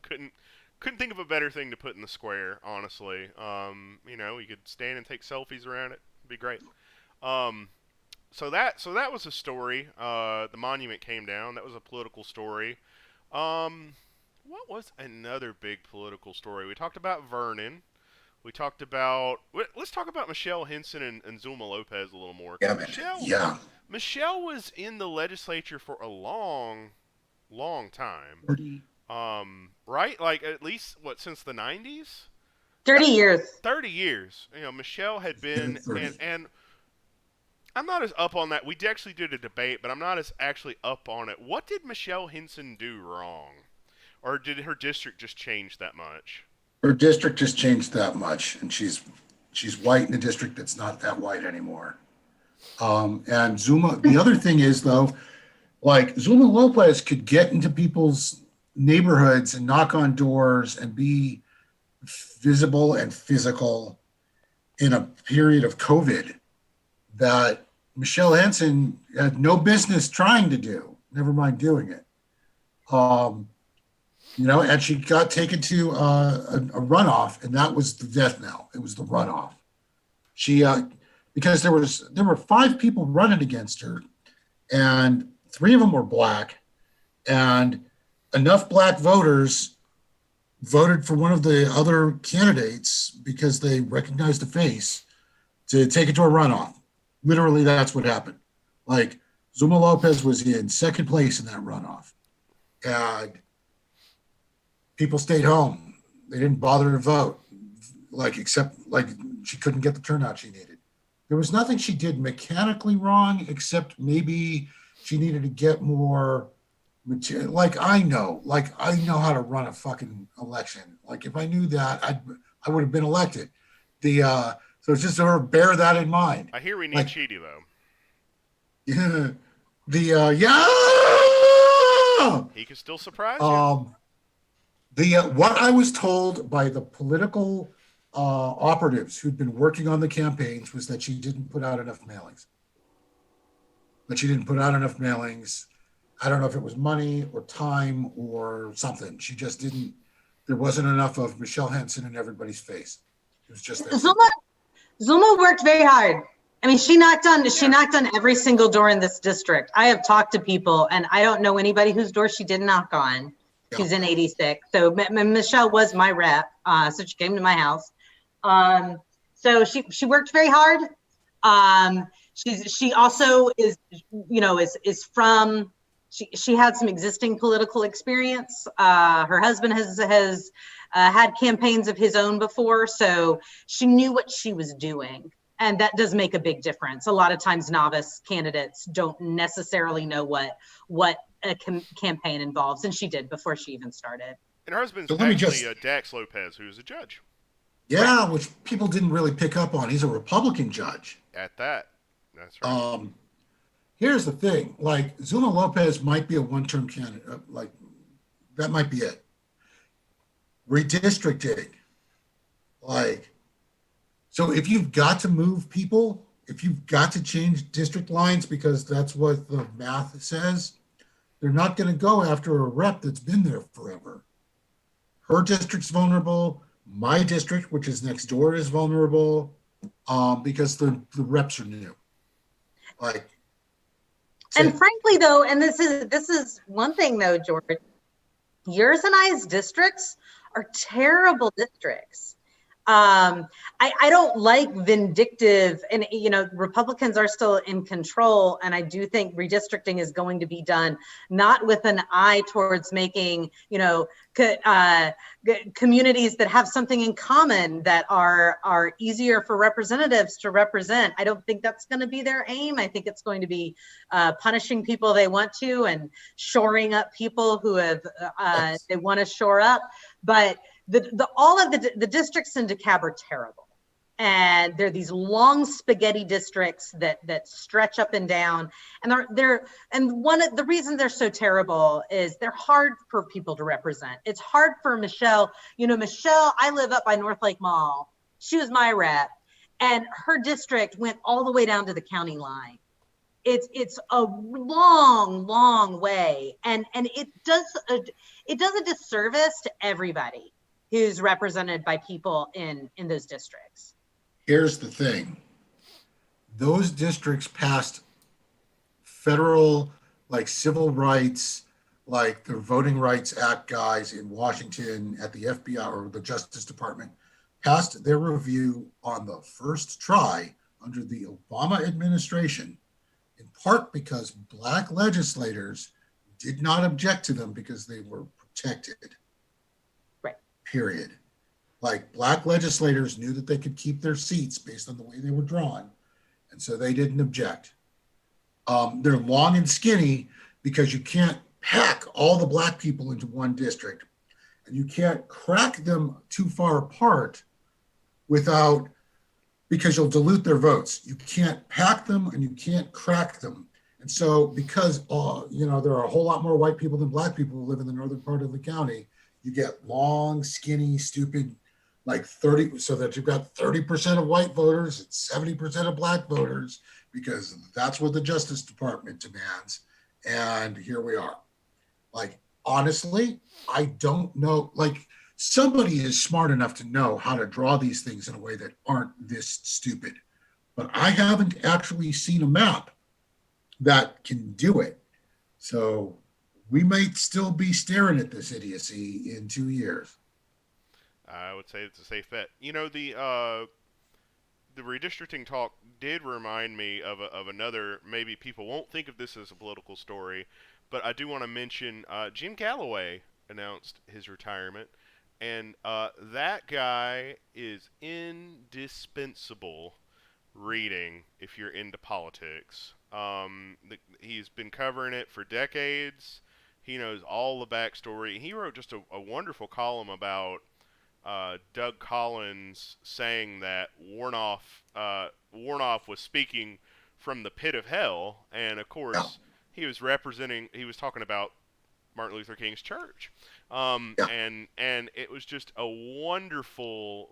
S1: Couldn't think of a better thing to put in the square, honestly. You could stand and take selfies around it. It'd be great. So that was a story. The monument came down. That was a political story. What was another big political story? We talked about Vernon. We talked about. Let's talk about Michelle Henson and Zulma Lopez a little more.
S3: Yeah, man. Yeah.
S1: Michelle was in the legislature for a long, long time. Right? Like at least since the 90s?
S2: 30 years.
S1: 30 years. Michelle had been and I'm not as up on that. We actually did a debate, but I'm not as actually up on it. What did Michelle Henson do wrong? Or did her district just change that much?
S3: Her district just changed that much, and she's white in a district that's not that white anymore. And Zuma, the other thing is though, like Zuma Lopez could get into people's neighborhoods and knock on doors and be visible and physical in a period of COVID that Michelle Henson had no business trying to do, never mind doing it. And she got taken to a runoff, and that was the death knell. It was the runoff. She, because there were 5 people running against her, and 3 of them were black, and enough black voters voted for one of the other candidates because they recognized the face to take it to a runoff. Literally, that's what happened. Like, Zuma Lopez was in second place in that runoff. And people stayed home. They didn't bother to vote, except she couldn't get the turnout she needed. There was nothing she did mechanically wrong, except maybe she needed to get more material. I know how to run a fucking election. Like, if I knew that, I would have been elected. So it's just sort of bear that in mind.
S1: I hear we need Chidi, though.
S3: Yeah.
S1: He can still surprise you.
S3: What I was told by the political operatives who'd been working on the campaigns was that she didn't put out enough mailings. I don't know if it was money or time or something. She just didn't. There wasn't enough of Michelle Henson in everybody's face. It was just that.
S2: Zulma worked very hard. I mean, she knocked on every single door in this district. I have talked to people, and I don't know anybody whose door she didn't knock on. Yeah. She's in 86. So Michelle was my rep. So she came to my house. So she worked very hard. She also is from. She had some existing political experience. Her husband has had campaigns of his own before, so she knew what she was doing. And that does make a big difference. A lot of times novice candidates don't necessarily know what a campaign involves, and she did before she even started.
S1: And her husband's actually Dax Lopez, who's a judge.
S3: Yeah, right. Which people didn't really pick up on. He's a Republican judge.
S1: At that. That's right.
S3: Here's the thing. Like, Zuma Lopez might be a one-term candidate. That might be it. Redistricting. So if you've got to move people, if you've got to change district lines because that's what the math says, they're not going to go after a rep that's been there forever. Her district's vulnerable. My district, which is next door, is vulnerable because the reps are new. Like,
S2: And frankly, though, and this is one thing, though, George, yours and I's districts are terrible districts. I don't like vindictive, and Republicans are still in control, and I do think redistricting is going to be done not with an eye towards making communities that have something in common that are easier for representatives to represent. I don't think that's going to be their aim. I think it's going to be punishing people they want to and shoring up people who have they want to shore up, but all of the districts in DeKalb are terrible, and they're these long spaghetti districts that stretch up and down, and one of the reasons they're so terrible is they're hard for people to represent. It's hard for Michelle. Michelle, I live up by North Lake Mall. She was my rep, and her district went all the way down to the county line. It's a long way, and it does a disservice to everybody who's represented by people in those districts.
S3: Here's the thing. Those districts passed federal, like civil rights, like the Voting Rights Act guys in Washington at the FBI or the Justice Department passed their review on the first try under the Obama administration, in part because Black legislators did not object to them because they were protected. Period. Like Black legislators knew that they could keep their seats based on the way they were drawn, and so they didn't object. They're long and skinny because you can't pack all the Black people into one district, and you can't crack them too far apart because you'll dilute their votes. You can't pack them and you can't crack them. And so because there are a whole lot more white people than Black people who live in the northern part of the county, you get long, skinny, stupid, like 30, so that you've got 30% of white voters and 70% of Black voters, because that's what the Justice Department demands. And here we are. Like, honestly, I don't know. Like, somebody is smart enough to know how to draw these things in a way that aren't this stupid. But I haven't actually seen a map that can do it. So we might still be staring at this idiocy in 2 years.
S1: I would say it's a safe bet. The redistricting talk did remind me of another. Maybe people won't think of this as a political story, but I do want to mention Jim Galloway announced his retirement, and that guy is indispensable reading if you're into politics. He's been covering it for decades. He knows all the backstory. He wrote just a wonderful column about Doug Collins saying that Warnoff was speaking from the pit of hell, and of course he was talking about Martin Luther King's church, and it was just a wonderful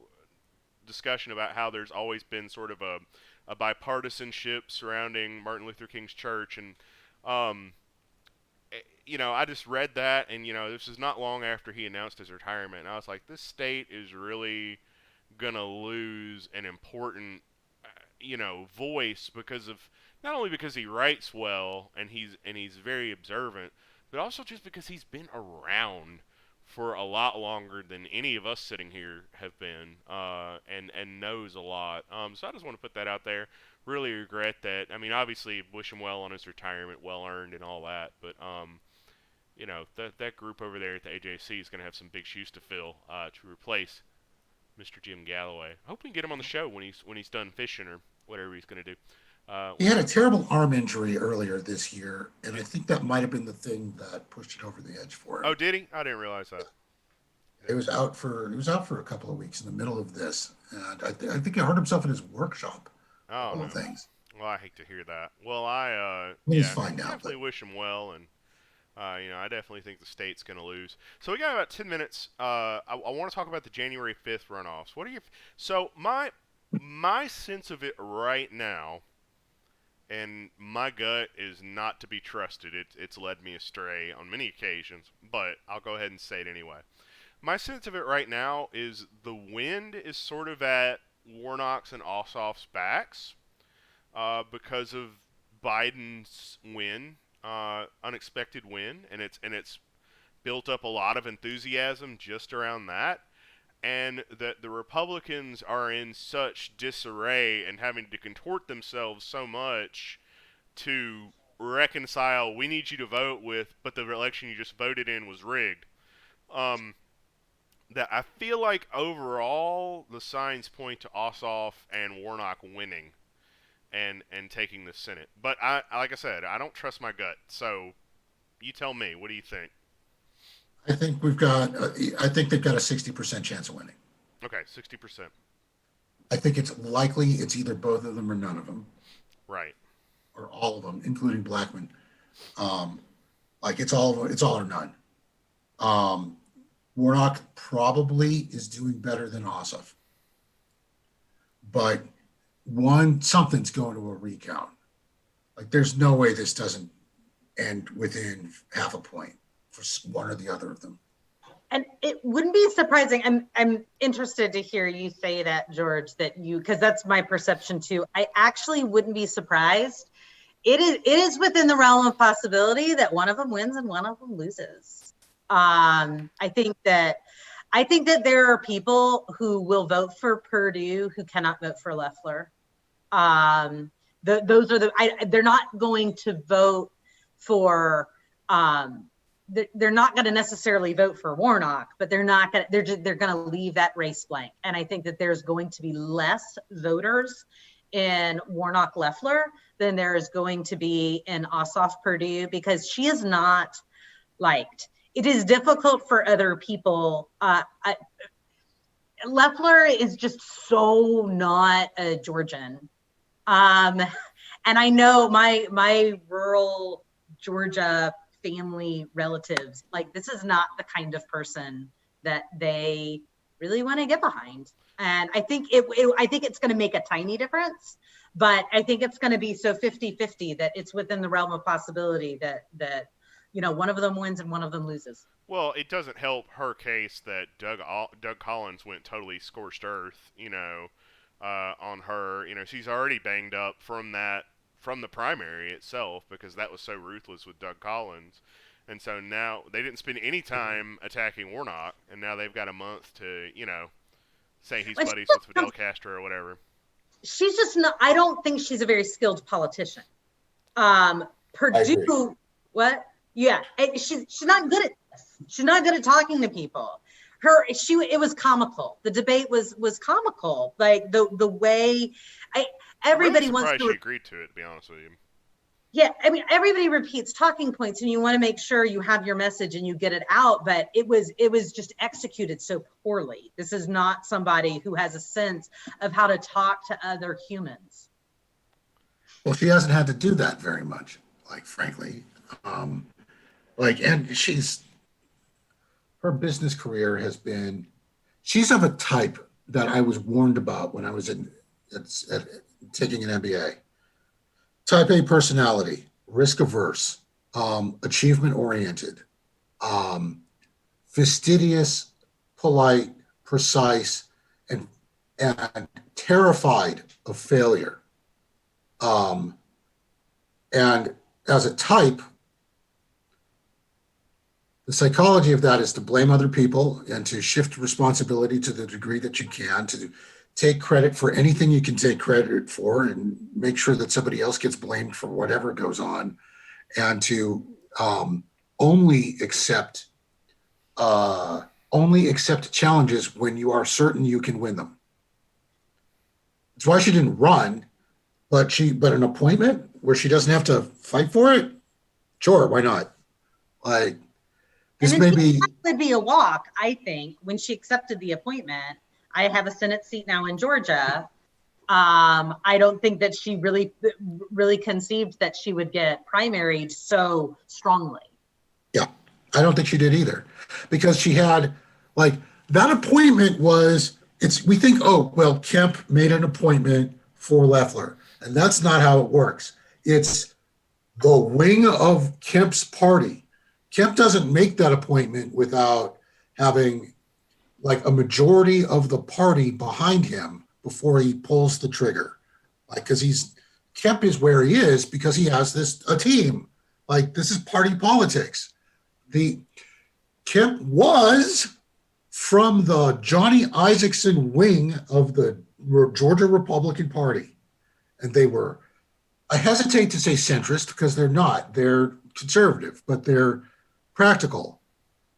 S1: discussion about how there's always been sort of a bipartisanship surrounding Martin Luther King's church, and I just read that, and this is not long after he announced his retirement, and I was like, this state is really gonna lose an important voice because of not only because he writes well and he's very observant, but also just because he's been around for a lot longer than any of us sitting here have been, and knows a lot. So I just want to put that out there. Really regret that. I mean, obviously, wish him well on his retirement, well earned and all that. But that group over there at the AJC is going to have some big shoes to fill to replace Mr. Jim Galloway. I hope we can get him on the show when he's done fishing or whatever he's going to do.
S3: He had a terrible arm injury earlier this year, and I think that might have been the thing that pushed it over the edge for him.
S1: Oh, did he? I didn't realize that.
S3: He was out for a couple of weeks in the middle of this, and I think he hurt himself in his workshop.
S1: Oh, no.
S3: Things.
S1: Well, I hate to hear that. Well,
S3: he's fine now.
S1: Definitely wish him well, and I definitely think the state's going to lose. So we got about 10 minutes. I want to talk about the January 5th runoffs. So My sense of it right now, and my gut is not to be trusted. It's led me astray on many occasions, but I'll go ahead and say it anyway. My sense of it right now is the wind is sort of at Warnock's and Ossoff's backs because of Biden's win, unexpected win, and it's built up a lot of enthusiasm just around that, and that the Republicans are in such disarray and having to contort themselves so much to reconcile. We need you to vote with, but the election you just voted in was rigged. Um, that I feel like overall the signs point to Ossoff and Warnock winning and taking the Senate. But like I said, I don't trust my gut. So you tell me, what do you think?
S3: I think we've got. I think they've got a 60% chance of winning.
S1: Okay, 60%.
S3: I think it's likely it's either both of them or none of them,
S1: Right.
S3: or all of them, including Blackman. Like it's all or none. Warnock probably is doing better than Ossoff, but something's going to a recount. Like there's no way this doesn't end within half a point for one or the other of them.
S2: And it wouldn't be surprising. I'm interested to hear you say that, George, because that's my perception too. I actually wouldn't be surprised. It is within the realm of possibility that one of them wins and one of them loses. I think that there are people who will vote for Purdue who cannot vote for Loeffler. Those are they're not going to vote for. They're not going to necessarily vote for Warnock, but they're going to leave that race blank. And I think that there's going to be less voters in Warnock Loeffler than there is going to be in Ossoff Purdue, because she is not liked. It is difficult for other people. Loeffler is just so not a Georgian. And I know my rural Georgia family relatives, like, this is not the kind of person that they really want to get behind. And I think it's going to make a tiny difference, but I think it's going to be so 50-50 that it's within the realm of possibility that one of them wins and one of them loses.
S1: Well, it doesn't help her case that Doug Collins went totally scorched earth, on her. She's already banged up from the primary itself, because that was so ruthless with Doug Collins. And so now they didn't spend any time attacking Warnock, and now they've got a month to, say he's buddies with Fidel Castro or whatever.
S2: She's just not, I don't think she's a very skilled politician. Purdue, what? Yeah, she's not good at this. She's not good at talking to people. It was comical. The debate was comical. Like the way everybody
S1: I'm really
S2: wants
S1: surprised
S2: to.
S1: She agreed to it, to be honest with you.
S2: Yeah, I mean, everybody repeats talking points, and you want to make sure you have your message and you get it out. But it was just executed so poorly. This is not somebody who has a sense of how to talk to other humans.
S3: Well, she hasn't had to do that very much, like, frankly. And her business career has been, she's of a type that I was warned about when I was taking an MBA. Type A personality, risk averse, achievement oriented, fastidious, polite, precise, and terrified of failure. And as a type, the psychology of that is to blame other people and to shift responsibility to the degree that you can, to take credit for anything you can take credit for, and make sure that somebody else gets blamed for whatever goes on, and to only accept challenges when you are certain you can win them. That's why she didn't run, but an appointment where she doesn't have to fight for it, sure, why not? Like, this may be
S2: would be a walk, I think, when she accepted the appointment. I have a Senate seat now in Georgia. I don't think that she really conceived that she would get primaried so strongly.
S3: Yeah, I don't think she did either, because she had, like, that appointment was we think, oh, well, Kemp made an appointment for Loeffler, and that's not how it works. It's the wing of Kemp's party. Kemp doesn't make that appointment without having like a majority of the party behind him before he pulls the trigger. Like, because Kemp is where he is because he has a team. Like, this is party politics. The Kemp was from the Johnny Isaacson wing of the Georgia Republican Party. And they were, I hesitate to say centrist because they're not. They're conservative, but they're practical.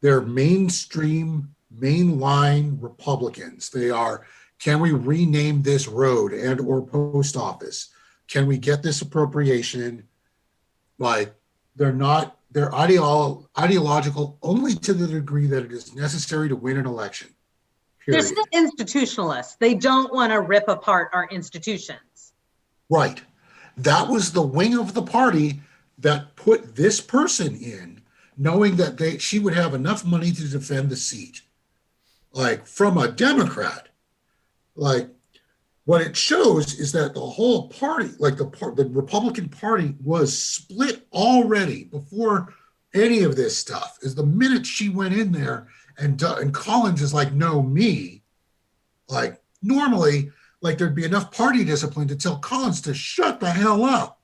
S3: They're mainstream, mainline Republicans. They are, can we rename this road and or post office? Can we get this appropriation? Like, they're ideological only to the degree that it is necessary to win an election.
S2: They're
S3: Period.
S2: still institutionalists. They don't want to rip apart our institutions.
S3: Right. That was the wing of the party that put this person in, knowing that she would have enough money to defend the seat. Like, from a Democrat, like, what it shows is that the whole party, like the Republican Party, was split already before any of this stuff. Is the minute she went in there and Collins is like, no, me. Like, normally, like, there'd be enough party discipline to tell Collins to shut the hell up.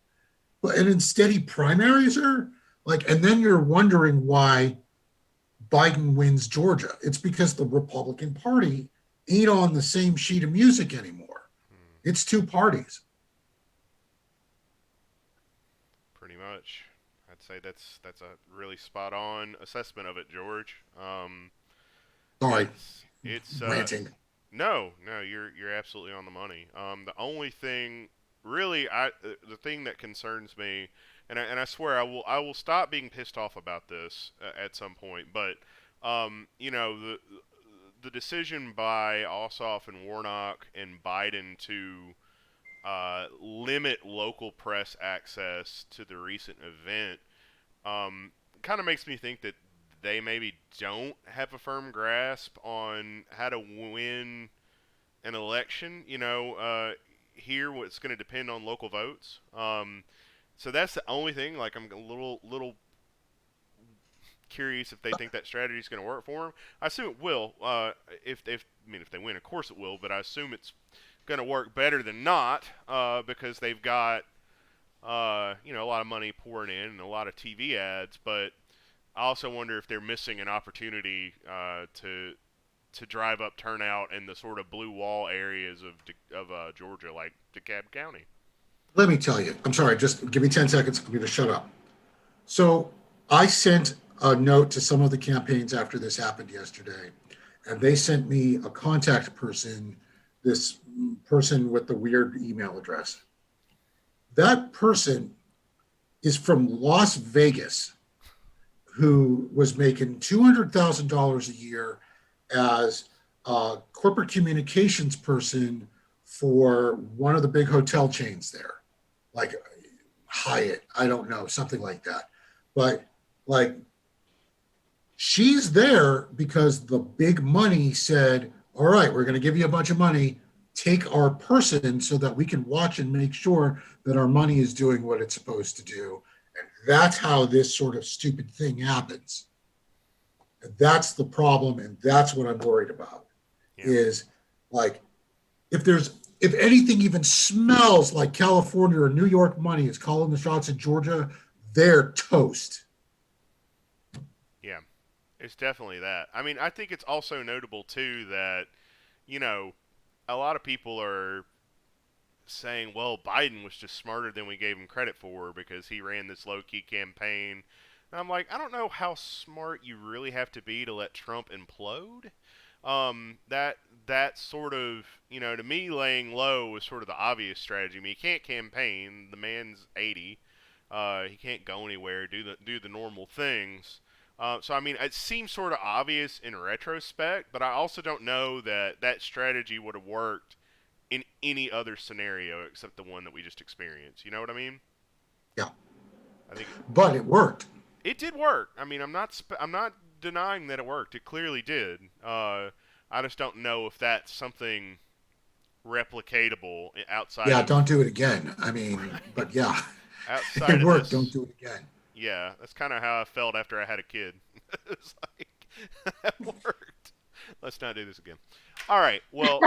S3: And instead he primaries her. Like, and then you're wondering why Biden wins Georgia. It's because the Republican Party ain't on the same sheet of music anymore. It's two parties.
S1: Pretty much. I'd say that's a really spot on assessment of it, George.
S3: Sorry,
S1: It's
S3: ranting.
S1: No, you're absolutely on the money. The only thing, really, the thing that concerns me, and I swear I will stop being pissed off about this at some point, but the decision by Ossoff and Warnock and Biden to limit local press access to the recent event kind of makes me think that they maybe don't have a firm grasp on how to win an election. Here what's going to depend on local votes. So that's the only thing. Like, I'm a little curious if they think that strategy is going to work for them. I assume it will. If they win, of course it will. But I assume it's going to work better than not because they've got a lot of money pouring in and a lot of TV ads. But I also wonder if they're missing an opportunity to drive up turnout in the sort of blue wall areas of Georgia, like DeKalb County.
S3: Let me tell you. I'm sorry. Just give me 10 seconds for me to shut up. So I sent a note to some of the campaigns after this happened yesterday, and they sent me a contact person, this person with the weird email address. That person is from Las Vegas, who was making $200,000 a year as a corporate communications person for one of the big hotel chains there, like Hyatt, I don't know, something like that. But like, she's there because the big money said, all right, we're going to give you a bunch of money, take our person so that we can watch and make sure that our money is doing what it's supposed to do. And that's how this sort of stupid thing happens. And that's the problem, and that's what I'm worried about. Yeah. Is like, if anything even smells like California or New York money is calling the shots in Georgia, they're toast.
S1: Yeah, it's definitely that. I mean, I think it's also notable too that, a lot of people are saying, well, Biden was just smarter than we gave him credit for because he ran this low-key campaign. And I'm like, I don't know how smart you really have to be to let Trump implode. That sort of, to me, laying low is sort of the obvious strategy. I mean, he can't campaign. The man's 80. He can't go anywhere, do the normal things. So, I mean, it seems sort of obvious in retrospect, but I also don't know that strategy would have worked in any other scenario except the one that we just experienced. You know what I mean?
S3: Yeah.
S1: I think
S3: but it worked.
S1: It did work. I mean, I'm not denying that it worked. It clearly did. I just don't know if that's something replicatable outside
S3: Yeah,
S1: of
S3: don't do it again. I mean, but yeah,
S1: outside
S3: it
S1: of
S3: worked. Don't
S1: this.
S3: do it again.
S1: Yeah, that's kind of how I felt after I had a kid. It's like that worked. Let's not do this again. All right. Well,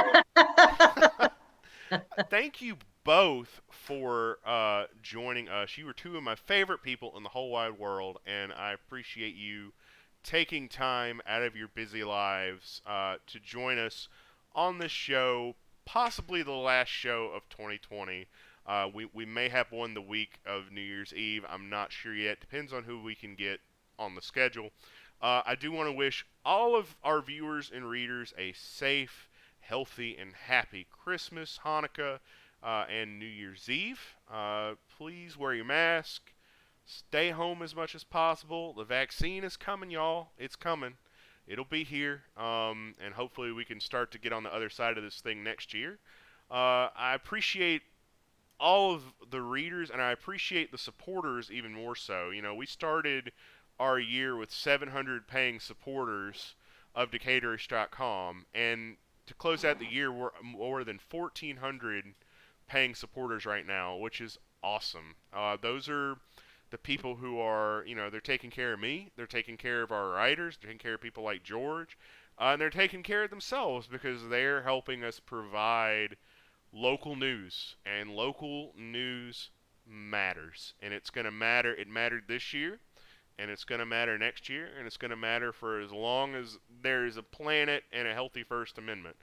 S1: thank you both for joining us. You were two of my favorite people in the whole wide world, and I appreciate you taking time out of your busy lives to join us on this show, possibly the last show of 2020. We may have one the week of New Year's Eve. I'm not sure yet. Depends on who we can get on the schedule. I do want to wish all of our viewers and readers a safe, healthy, and happy Christmas, Hanukkah, and New Year's Eve. Please wear your mask. Stay home as much as possible. The vaccine is coming, y'all. It's coming. It'll be here. And hopefully we can start to get on the other side of this thing next year. I appreciate all of the readers, and I appreciate the supporters even more so. You know, we started our year with 700 paying supporters of Decaturish.com, and to close out the year, we're more than 1,400 paying supporters right now, which is awesome. Those are the people who are, you know, they're taking care of me, they're taking care of our writers, they're taking care of people like George, and they're taking care of themselves because they're helping us provide local news, and local news matters, and it's going to matter. It mattered this year, and it's going to matter next year, and it's going to matter for as long as there is a planet and a healthy First Amendment.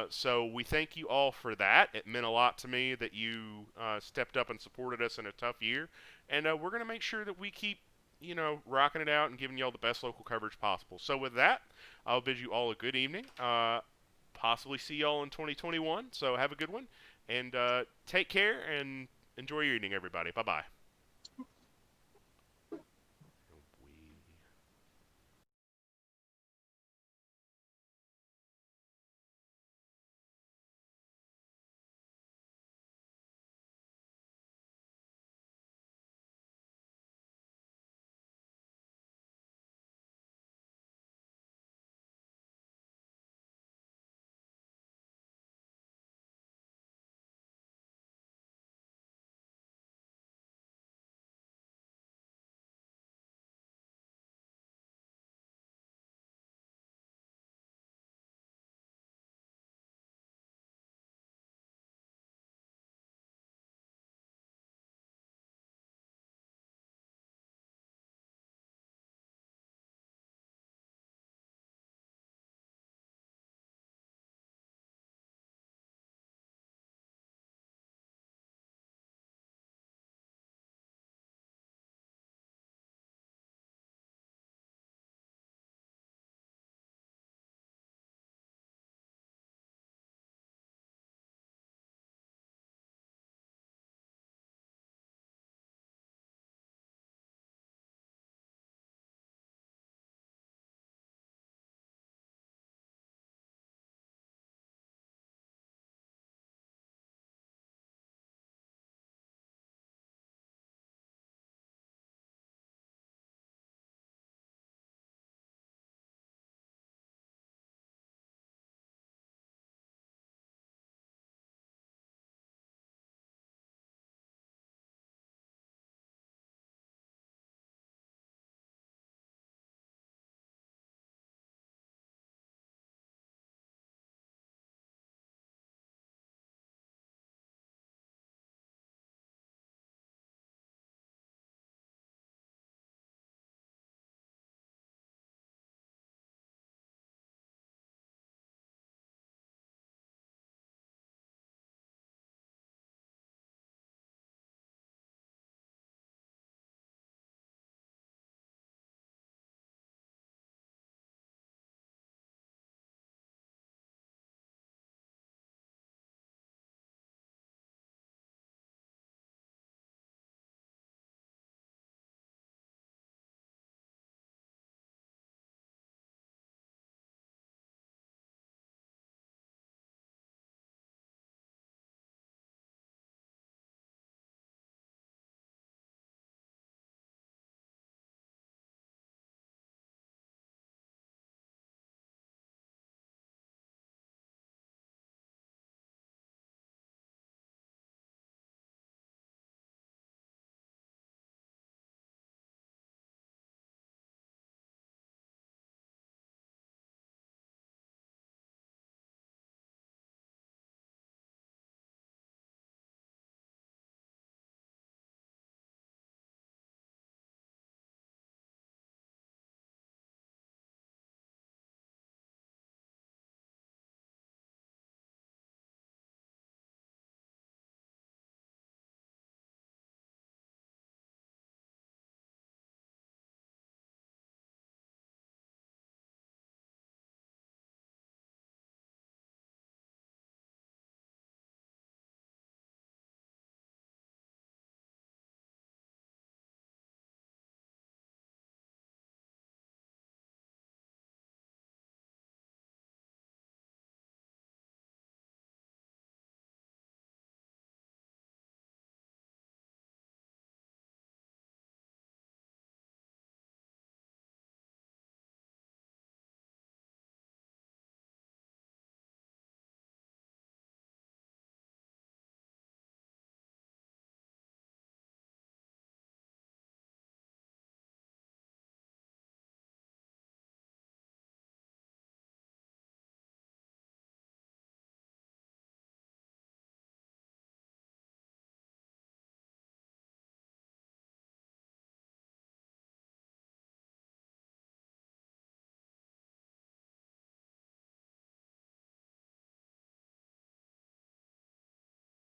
S1: So we thank you all for that. It meant a lot to me that you stepped up and supported us in a tough year, and we're going to make sure that we keep, you know, rocking it out and giving you all the best local coverage possible. So with that, I'll bid you all a good evening. Possibly see y'all in 2021. So have a good one, and take care and enjoy your evening, everybody. Bye bye.